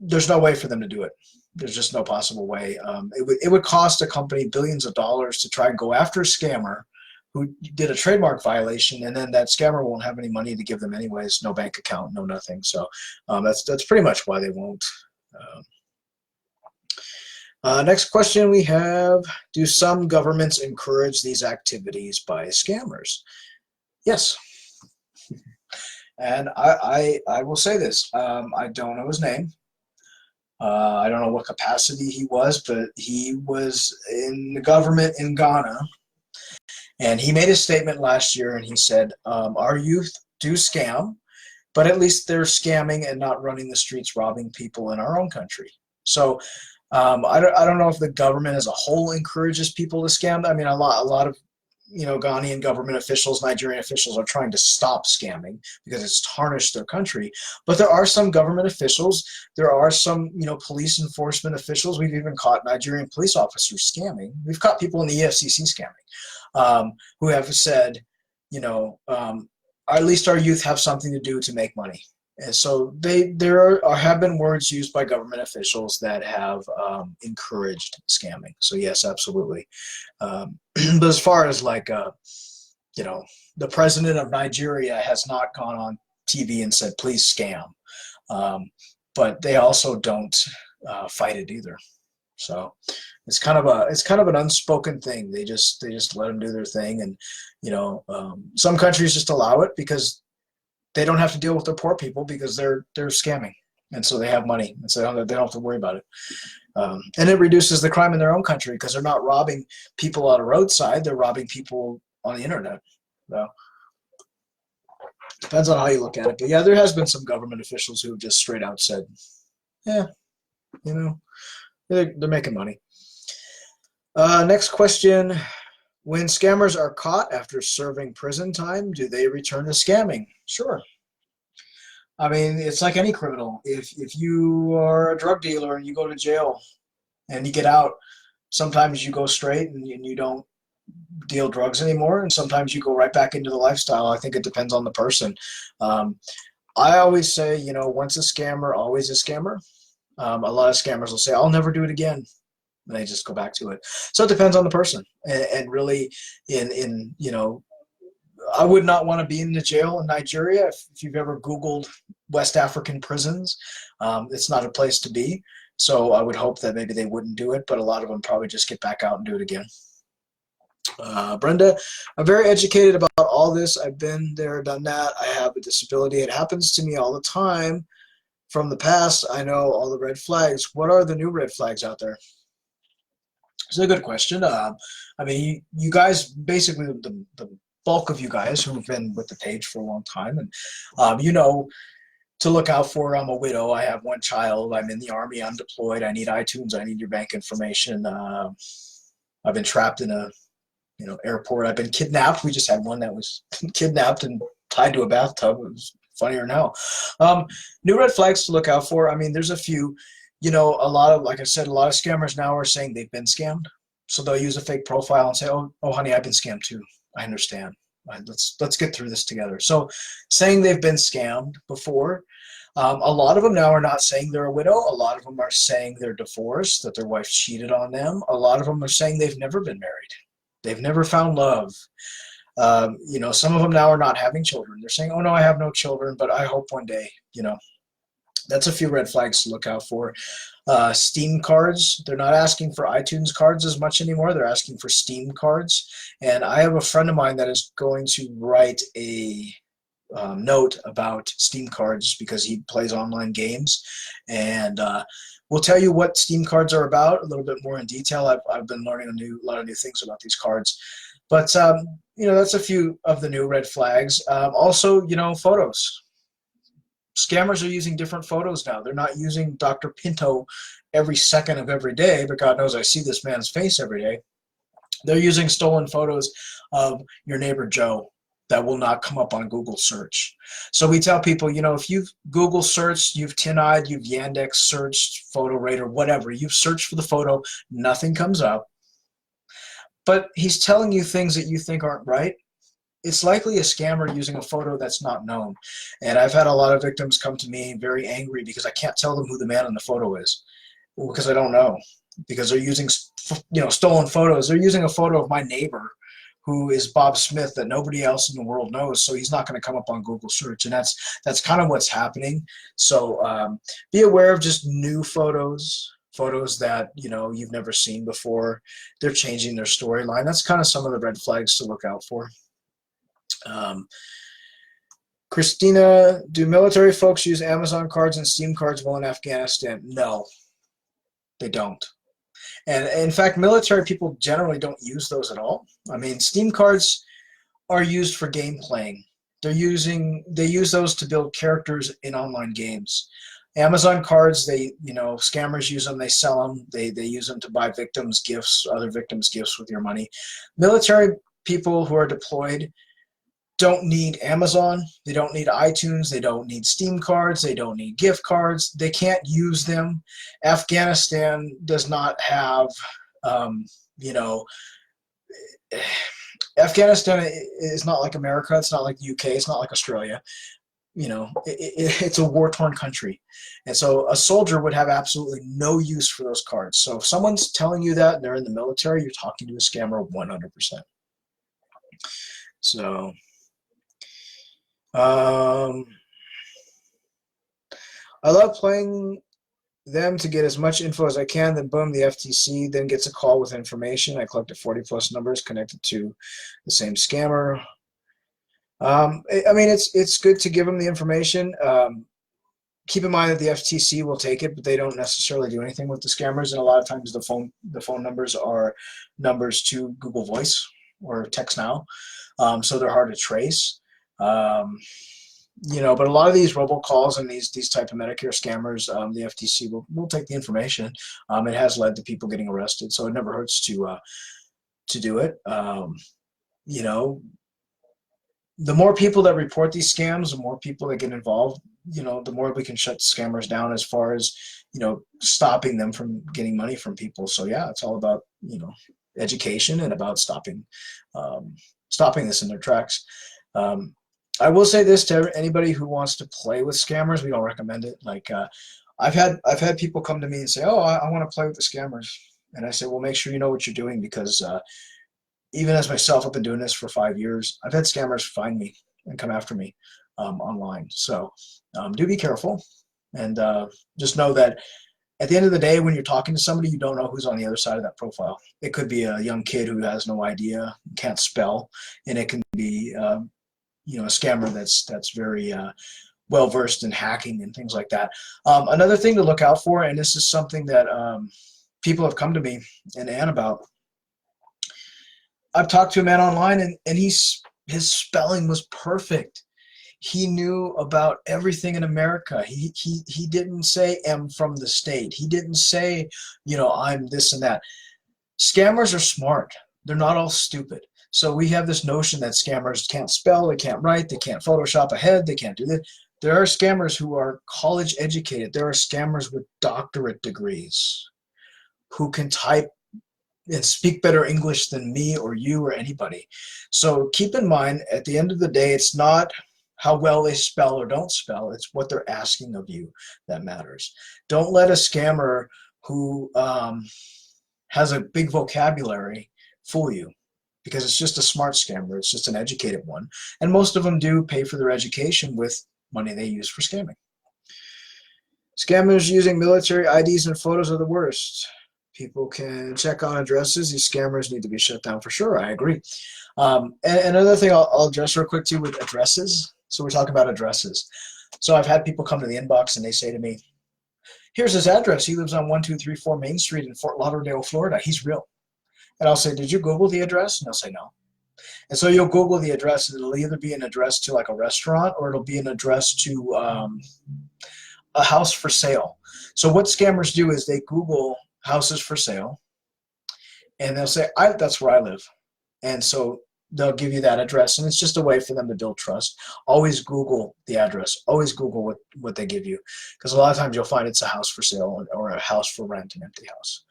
S2: there's no way for them to do it. There's just no possible way. It would cost a company billions of dollars to try and go after a scammer who did a trademark violation, and then that scammer won't have any money to give them anyways, no bank account, no nothing. So that's pretty much why they won't. Next question we have, do some governments encourage these activities by scammers? Yes. And I will say this, I don't know his name. I don't know what capacity he was, but he was in the government in Ghana. And he made a statement last year, and he said, our youth do scam, but at least they're scamming and not running the streets robbing people in our own country. So I don't know if the government as a whole encourages people to scam. I mean, a lot of Ghanaian government officials, Nigerian officials are trying to stop scamming because it's tarnished their country. But there are some government officials, there are some police enforcement officials. We've even caught Nigerian police officers scamming. We've caught people in the EFCC scamming who have said, at least our youth have something to do to make money. And so have been words used by government officials that have encouraged scamming. So yes, absolutely. But as far as the president of Nigeria has not gone on TV and said, please scam. But they also don't fight it either. So it's kind of an unspoken thing. They just let them do their thing. And, some countries just allow it because they don't have to deal with the poor people because they're scamming, and so they have money, and so they don't have to worry about it. And it reduces the crime in their own country because they're not robbing people on a roadside; they're robbing people on the internet. So depends on how you look at it. But yeah, there has been some government officials who have just straight out said, "Yeah, they're making money." Next question. When scammers are caught after serving prison time, do they return to scamming? Sure. I mean, it's like any criminal. If you are a drug dealer and you go to jail and you get out, sometimes you go straight and you don't deal drugs anymore, and sometimes you go right back into the lifestyle. I think it depends on the person. I always say, once a scammer, always a scammer. A lot of scammers will say, I'll never do it again. And they just go back to it. So it depends on the person. And really, I would not want to be in the jail in Nigeria. If you've ever Googled West African prisons, it's not a place to be. So I would hope that maybe they wouldn't do it, but a lot of them probably just get back out and do it again. Brenda, I'm very educated about all this. I've been there, done that. I have a disability. It happens to me all the time. From the past, I know all the red flags. What are the new red flags out there? It's a good question. I mean, you guys, basically the bulk of you guys who've been with the page for a long time, and to look out for. I'm a widow. I have one child. I'm in the Army. I'm deployed. I need iTunes. I need your bank information. I've been trapped in a airport. I've been kidnapped. We just had one that was kidnapped and tied to a bathtub. It was funnier now. New red flags to look out for. I mean, there's a few. Like I said, a lot of scammers now are saying they've been scammed. So they'll use a fake profile and say, oh, honey, I've been scammed too. I understand. Let's get through this together. So saying they've been scammed before. A lot of them now are not saying they're a widow. A lot of them are saying they're divorced, that their wife cheated on them. A lot of them are saying they've never been married. They've never found love. Some of them now are not having children. They're saying, oh, no, I have no children, but I hope one day, That's a few red flags to look out for. Steam cards, they're not asking for iTunes cards as much anymore. They're asking for Steam cards. And I have a friend of mine that is going to write a note about Steam cards because he plays online games. And we'll tell you what Steam cards are about a little bit more in detail. I've been learning a lot of new things about these cards. But, that's a few of the new red flags. Also, photos. Scammers are using different photos now. They're not using Dr. Pinto every second of every day, but God knows I see this man's face every day. They're using stolen photos of your neighbor Joe that will not come up on Google search. So we tell people, if you've Google searched, you've TinEyed, you've Yandex searched, PhotoRater, whatever, you've searched for the photo, nothing comes up. But he's telling you things that you think aren't right. it's likely a scammer using a photo that's not known. And I've had a lot of victims come to me very angry because I can't tell them who the man in the photo is, because I don't know, because they're using stolen photos. They're using a photo of my neighbor who is Bob Smith that nobody else in the world knows, so he's not going to come up on Google search, and that's kind of what's happening. So be aware of just new photos that you've never seen before. They're changing their storyline. That's kind of some of the red flags to look out for. Christina, do military folks use Amazon cards and Steam cards while in Afghanistan? No, they don't. And in fact, military people generally don't use those at all. I mean, Steam cards are used for game playing. They use those to build characters in online games. Amazon cards, scammers use them, they sell them, they use them to buy victims gifts, other victims gifts with your money. Military people who are deployed don't need Amazon, they don't need iTunes, they don't need Steam cards, they don't need gift cards, they can't use them. Afghanistan does not have, Afghanistan is not like America, it's not like the UK, it's not like Australia. It's a war-torn country. And so a soldier would have absolutely no use for those cards. So if someone's telling you that and they're in the military, you're talking to a scammer 100%. So I love playing them to get as much info as I can, then boom, the FTC then gets a call with information. I collected 40 plus numbers connected to the same scammer. I mean, it's good to give them the information. Keep in mind that the FTC will take it, but they don't necessarily do anything with the scammers, and a lot of times the phone numbers are numbers to Google Voice or TextNow, so they're hard to trace. But a lot of these robocalls and these type of Medicare scammers, the FTC will take the information. It has led to people getting arrested, so it never hurts to do it. The more people that report these scams, the more people that get involved, the more we can shut scammers down as far as, stopping them from getting money from people. So yeah, it's all about, education and about stopping this in their tracks. I will say this to anybody who wants to play with scammers, we don't recommend it. Like, I've had people come to me and say, oh, I want to play with the scammers. And I say, well, make sure you know what you're doing, because even as myself, I've been doing this for 5 years. I've had scammers find me and come after me online. So do be careful, and just know that at the end of the day, when you're talking to somebody, you don't know who's on the other side of that profile. It could be a young kid who has no idea, can't spell, and it can be a scammer that's very well versed in hacking and things like that. Another thing to look out for, and this is something that people have come to me and Ann about. I've talked to a man online, and his spelling was perfect. He knew about everything in America. He didn't say "am from the state." He didn't say, I'm this and that. Scammers are smart. They're not all stupid. So we have this notion that scammers can't spell, they can't write, they can't Photoshop ahead, they can't do this. There are scammers who are college educated. There are scammers with doctorate degrees who can type and speak better English than me or you or anybody. So keep in mind, at the end of the day, it's not how well they spell or don't spell, it's what they're asking of you that matters. Don't let a scammer who has a big vocabulary fool you, because it's just a smart scammer. It's just an educated one. And most of them do pay for their education with money they use for scamming. Scammers using military IDs and photos are the worst. People can check on addresses. These scammers need to be shut down for sure. I agree. And another thing I'll address real quick too with addresses. So we're talking about addresses. So I've had people come to the inbox and they say to me, here's his address. He lives on 1234 Main Street in Fort Lauderdale, Florida. He's real. And I'll say, did you Google the address? And they'll say no. And so you'll Google the address, and it'll either be an address to like a restaurant, or it'll be an address to a house for sale. So what scammers do is they Google houses for sale, and they'll say, that's where I live. And so they'll give you that address, and it's just a way for them to build trust. Always Google the address. Always Google what they give you, because a lot of times you'll find it's a house for sale or a house for rent, an empty house.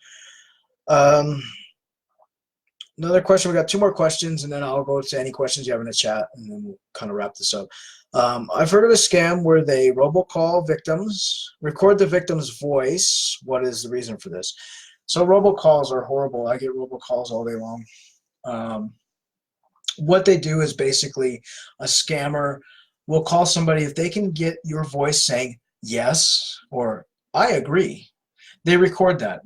S2: Another question. We got 2 more questions, and then I'll go to any questions you have in the chat, and then we'll kind of wrap this up. I've heard of a scam where they robocall victims, record the victim's voice. What is the reason for this? So robocalls are horrible. I get robocalls all day long. What they do is basically a scammer will call somebody if they can get your voice saying yes or I agree. They record that.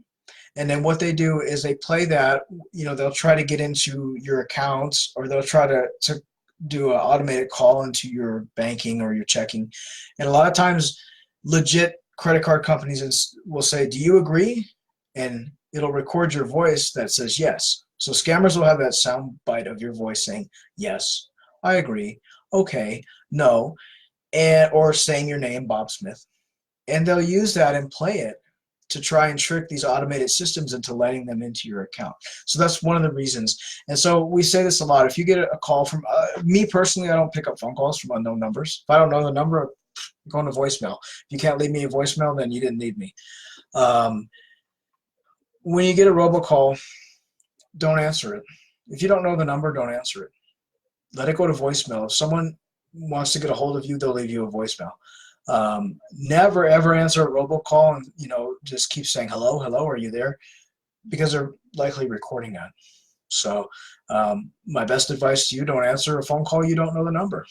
S2: And then what they do is they play that, they'll try to get into your accounts, or they'll try to do an automated call into your banking or your checking. And a lot of times legit credit card companies will say, do you agree? And it'll record your voice that says yes. So scammers will have that sound bite of your voice saying, yes, I agree, okay, no, or saying your name, Bob Smith. And they'll use that and play it to try and trick these automated systems into letting them into your account. So that's one of the reasons. And so we say this a lot. If you get a call from me personally, I don't pick up phone calls from unknown numbers. If I don't know the number, I'm going to voicemail. If you can't leave me a voicemail, then you didn't need me. When you get a robocall, don't answer it. If you don't know the number, don't answer it. Let it go to voicemail. If someone wants to get a hold of you, they'll leave you a voicemail. Never ever answer a robocall and just keep saying hello, are you there? Because they're likely recording that. So my best advice to you: don't answer a phone call you don't know the number.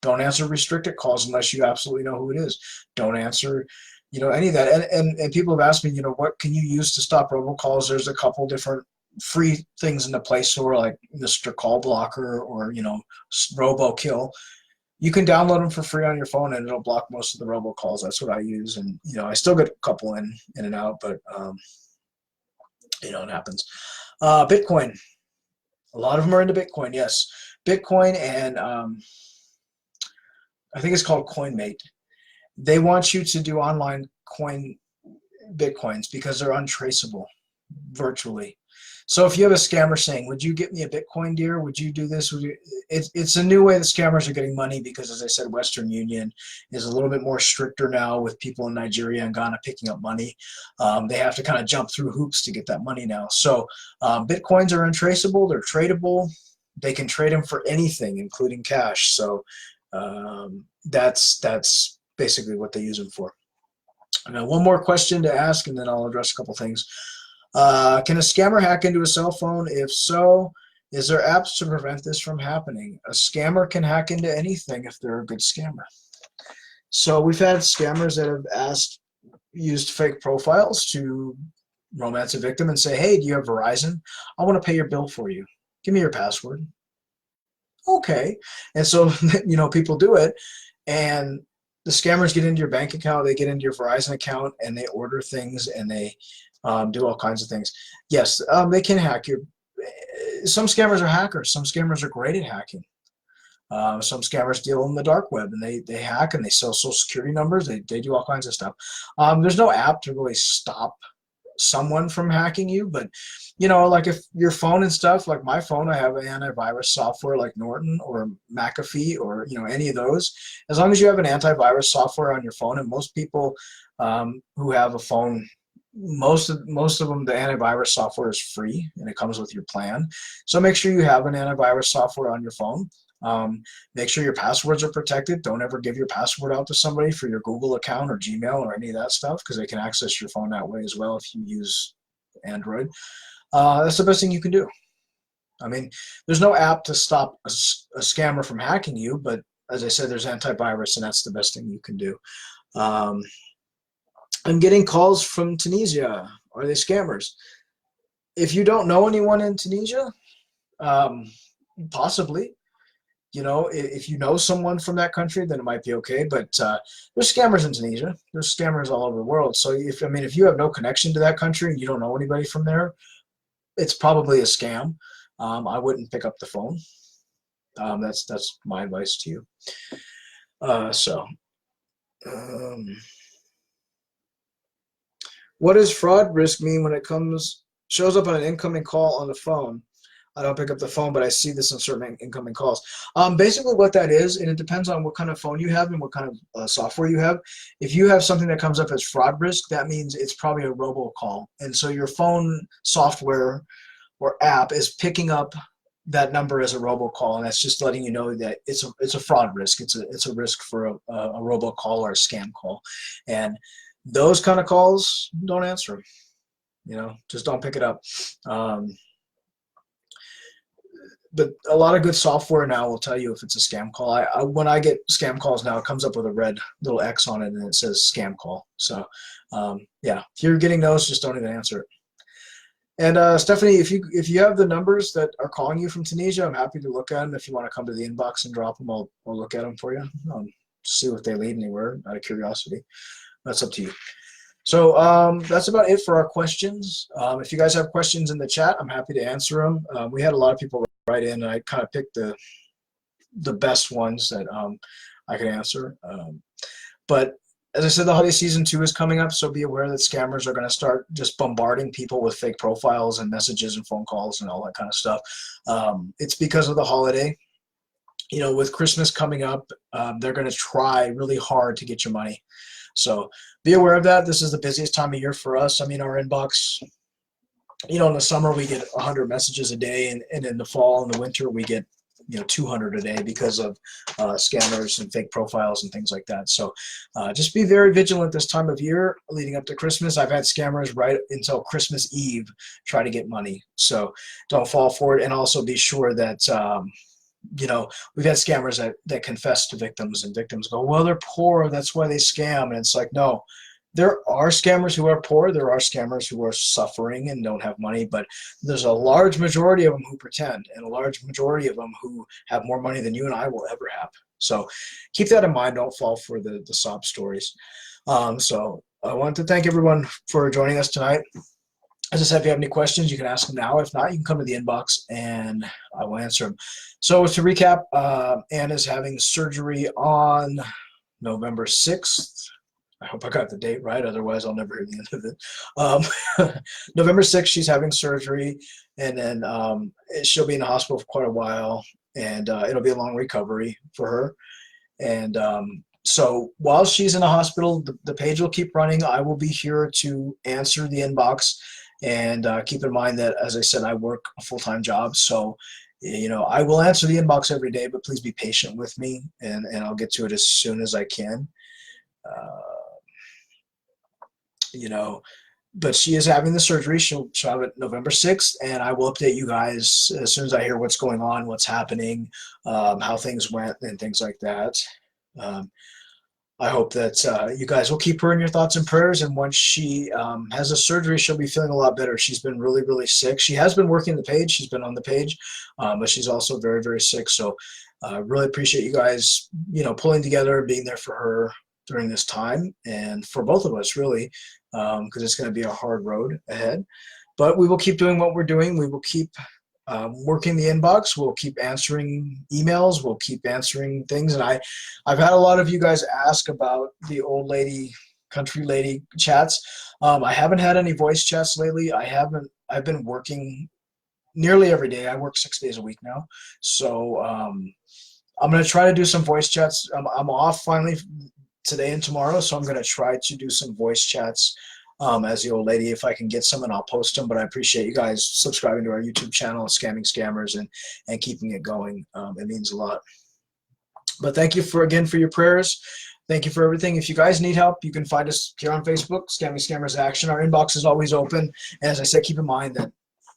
S2: Don't answer restricted calls unless you absolutely know who it is. Don't answer any of that. And people have asked me, what can you use to stop robocalls? There's a couple different free things in the Play Store, like Mr. Call Blocker or RoboKill. You can download them for free on your phone, and it'll block most of the robocalls. That's what I use, and I still get a couple in and out, but it happens. Bitcoin, a lot of them are into Bitcoin. Yes, Bitcoin, and I think it's called CoinMate. They want you to do online Bitcoins because they're untraceable virtually. So if you have a scammer saying, would you get me a Bitcoin, dear? Would you do this? It's a new way that scammers are getting money because, as I said, Western Union is a little bit more stricter now with people in Nigeria and Ghana picking up money. They have to kind of jump through hoops to get that money now. So Bitcoins are untraceable. They're tradable. They can trade them for anything, including cash. So that's basically what they use them for. Now, one more question to ask, and then I'll address a couple things. Can a scammer hack into a cell phone? If so, is there apps to prevent this from happening? A scammer can hack into anything if they're a good scammer. So we've had scammers that have used fake profiles to romance a victim and say, hey, do you have Verizon? I want to pay your bill for you. Give me your password. Okay. And so, people do it, and the scammers get into your bank account, they get into your Verizon account, and they order things, and they do all kinds of things. Yes, they can hack you. Some scammers are hackers. Some scammers are great at hacking. Some scammers deal in the dark web, and they hack, and they sell social security numbers. They do all kinds of stuff. There's no app to really stop someone from hacking you, but like if your phone and stuff, like my phone, I have an antivirus software like Norton or McAfee or any of those. As long as you have an antivirus software on your phone, and most people who have a phone, most of them, the antivirus software is free and it comes with your plan. So make sure you have an antivirus software on your phone. Make sure your passwords are protected. Don't ever give your password out to somebody for your Google account or Gmail or any of that stuff, because they can access your phone that way as well if you use Android. That's the best thing you can do. I mean, there's no app to stop a scammer from hacking you, but as I said, there's antivirus, and that's the best thing you can do. I'm getting calls from Tunisia. Are they scammers? If you don't know anyone in Tunisia, possibly. If you know someone from that country, then it might be okay. But there's scammers in Tunisia. There's scammers all over the world. So if you have no connection to that country and you don't know anybody from there, it's probably a scam. I wouldn't pick up the phone. That's my advice to you. What does fraud risk mean when it shows up on an incoming call on the phone? I don't pick up the phone, but I see this in certain incoming calls. Basically what that is, and it depends on what kind of phone you have and what kind of software you have. If you have something that comes up as fraud risk, that means it's probably a robocall. And so your phone software or app is picking up that number as a robocall, and that's just letting you know that it's a fraud risk. It's a risk for a robocall or a scam call, and those kind of calls, don't answer them. You know, just don't pick it up. But a lot of good software now will tell you if it's a scam call. When I get scam calls now, it comes up with a red little X on it and it says scam call. So yeah, if you're getting those, just don't even answer it. And Stephanie, if you have the numbers that are calling you from Tunisia, I'm happy to look at them. If you want to come to the inbox and drop them, I'll look at them for you. See if they lead anywhere out of curiosity. That's up to you. So that's about it for our questions. If you guys have questions in the chat, I'm happy to answer them. We had a lot of people write in, and I kind of picked the best ones that I could answer. But as I said, the holiday season 2 is coming up, so be aware that scammers are going to start just bombarding people with fake profiles and messages and phone calls and all that kind of stuff. It's because of the holiday. You know, with Christmas coming up, they're going to try really hard to get your money. So be aware of that. This is the busiest time of year for us. I mean, our inbox, you know, in the summer we get 100 messages a day, and in the fall and the winter we get, you know, 200 a day because of scammers and fake profiles and things like that. So just be very vigilant this time of year leading up to Christmas. I've had scammers right until Christmas Eve try to get money. So don't fall for it, and also be sure that you know, we've had scammers that confess to victims, and victims go, well, they're poor, that's why they scam. And it's like, no, there are scammers who are poor, there are scammers who are suffering and don't have money, but there's a large majority of them who pretend, and a large majority of them who have more money than you and I will ever have. So keep that in mind. Don't fall for the sob stories. So I want to thank everyone for joining us tonight. As I said, if you have any questions, you can ask them now. If not, you can come to the inbox and I will answer them. So to recap, Anna's having surgery on November 6th. I hope I got the date right, otherwise I'll never hear the end of it. November 6th, she's having surgery, and then she'll be in the hospital for quite a while, and it'll be a long recovery for her. And so while she's in the hospital, the page will keep running. I will be here to answer the inbox. And keep in mind that, as I said, I work a full-time job, so you know, I will answer the inbox every day, but please be patient with me, and I'll get to it as soon as I can. You know, but she is having the surgery. She'll have it November 6th, and I will update you guys as soon as I hear what's going on, what's happening, how things went, and things like that. I hope that you guys will keep her in your thoughts and prayers, and once she has a surgery, she'll be feeling a lot better. She's been really, really sick. She has been working the page. She's been on the page, but she's also very, very sick. So really appreciate you guys, you know, pulling together, being there for her during this time, and for both of us, really, because it's going to be a hard road ahead. But we will keep doing what we're doing. We will keep working the inbox. We'll keep answering emails. We'll keep answering things. And I've had a lot of you guys ask about the old lady, country lady chats. I haven't had any voice chats lately. I've been working nearly every day. I work 6 days a week now. So I'm going to try to do some voice chats. I'm off finally today and tomorrow, so I'm going to try to do some voice chats as the old lady, if I can get some, and I'll post them. But I appreciate you guys subscribing to our YouTube channel, Scamming Scammers, and keeping it going. It means a lot. But thank you again for your prayers. Thank you for everything. If you guys need help, you can find us here on Facebook, Scamming Scammers Action. Our inbox is always open. And as I said, keep in mind that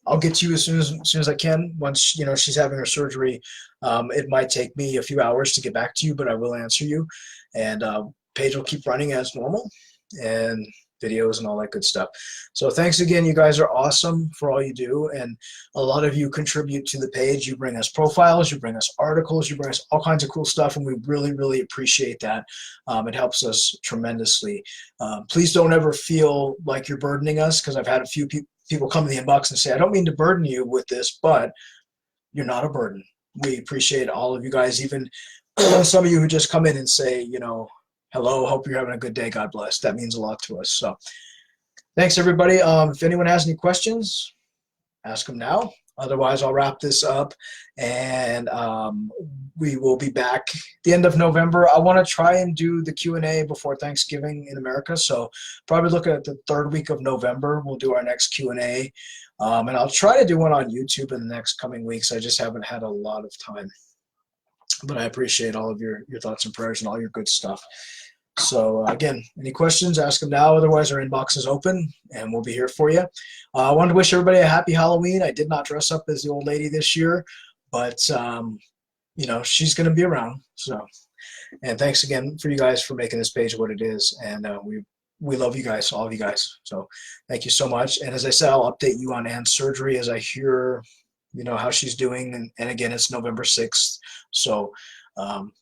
S2: I'll get to you as soon as I can. Once, you know, she's having her surgery, it might take me a few hours to get back to you, but I will answer you. And page will keep running as normal, and videos and all that good stuff. So thanks again. You guys are awesome for all you do, and a lot of you contribute to the page. You bring us profiles, you bring us articles, you bring us all kinds of cool stuff, and we really, really appreciate that. It helps us tremendously. Please don't ever feel like you're burdening us, because I've had a few people come in the inbox and say, I don't mean to burden you with this, but you're not a burden. We appreciate all of you guys, even some of you who just come in and say, you know, hello, hope you're having a good day, God bless. That means a lot to us. So thanks, everybody. If anyone has any questions, ask them now. Otherwise, I'll wrap this up, and we will be back the end of November. I want to try and do the Q&A before Thanksgiving in America, so probably look at the third week of November. We'll do our next Q&A, and I'll try to do one on YouTube in the next coming weeks. I just haven't had a lot of time, but I appreciate all of your thoughts and prayers and all your good stuff. So again, any questions, ask them now. Otherwise, our inbox is open, and we'll be here for you. I wanted to wish everybody a happy Halloween. I did not dress up as the old lady this year, but you know, she's going to be around. So, and thanks again for you guys for making this page what it is, and we love you guys, all of you guys. So, thank you so much. And as I said, I'll update you on Anne's surgery as I hear, you know, how she's doing. And again, it's November 6th. So,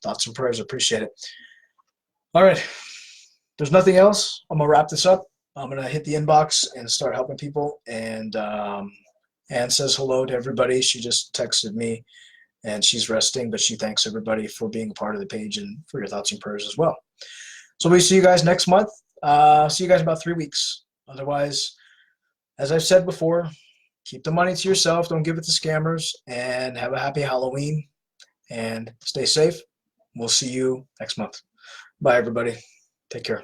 S2: thoughts and prayers. Appreciate it. All right, there's nothing else. I'm gonna wrap this up. I'm gonna hit the inbox and start helping people. And Anne says hello to everybody. She just texted me, and she's resting, but she thanks everybody for being a part of the page and for your thoughts and prayers as well. So we see you guys next month. See you guys in about 3 weeks. Otherwise, as I've said before, keep the money to yourself. Don't give it to scammers. And have a happy Halloween. And stay safe. We'll see you next month. Bye, everybody. Take care.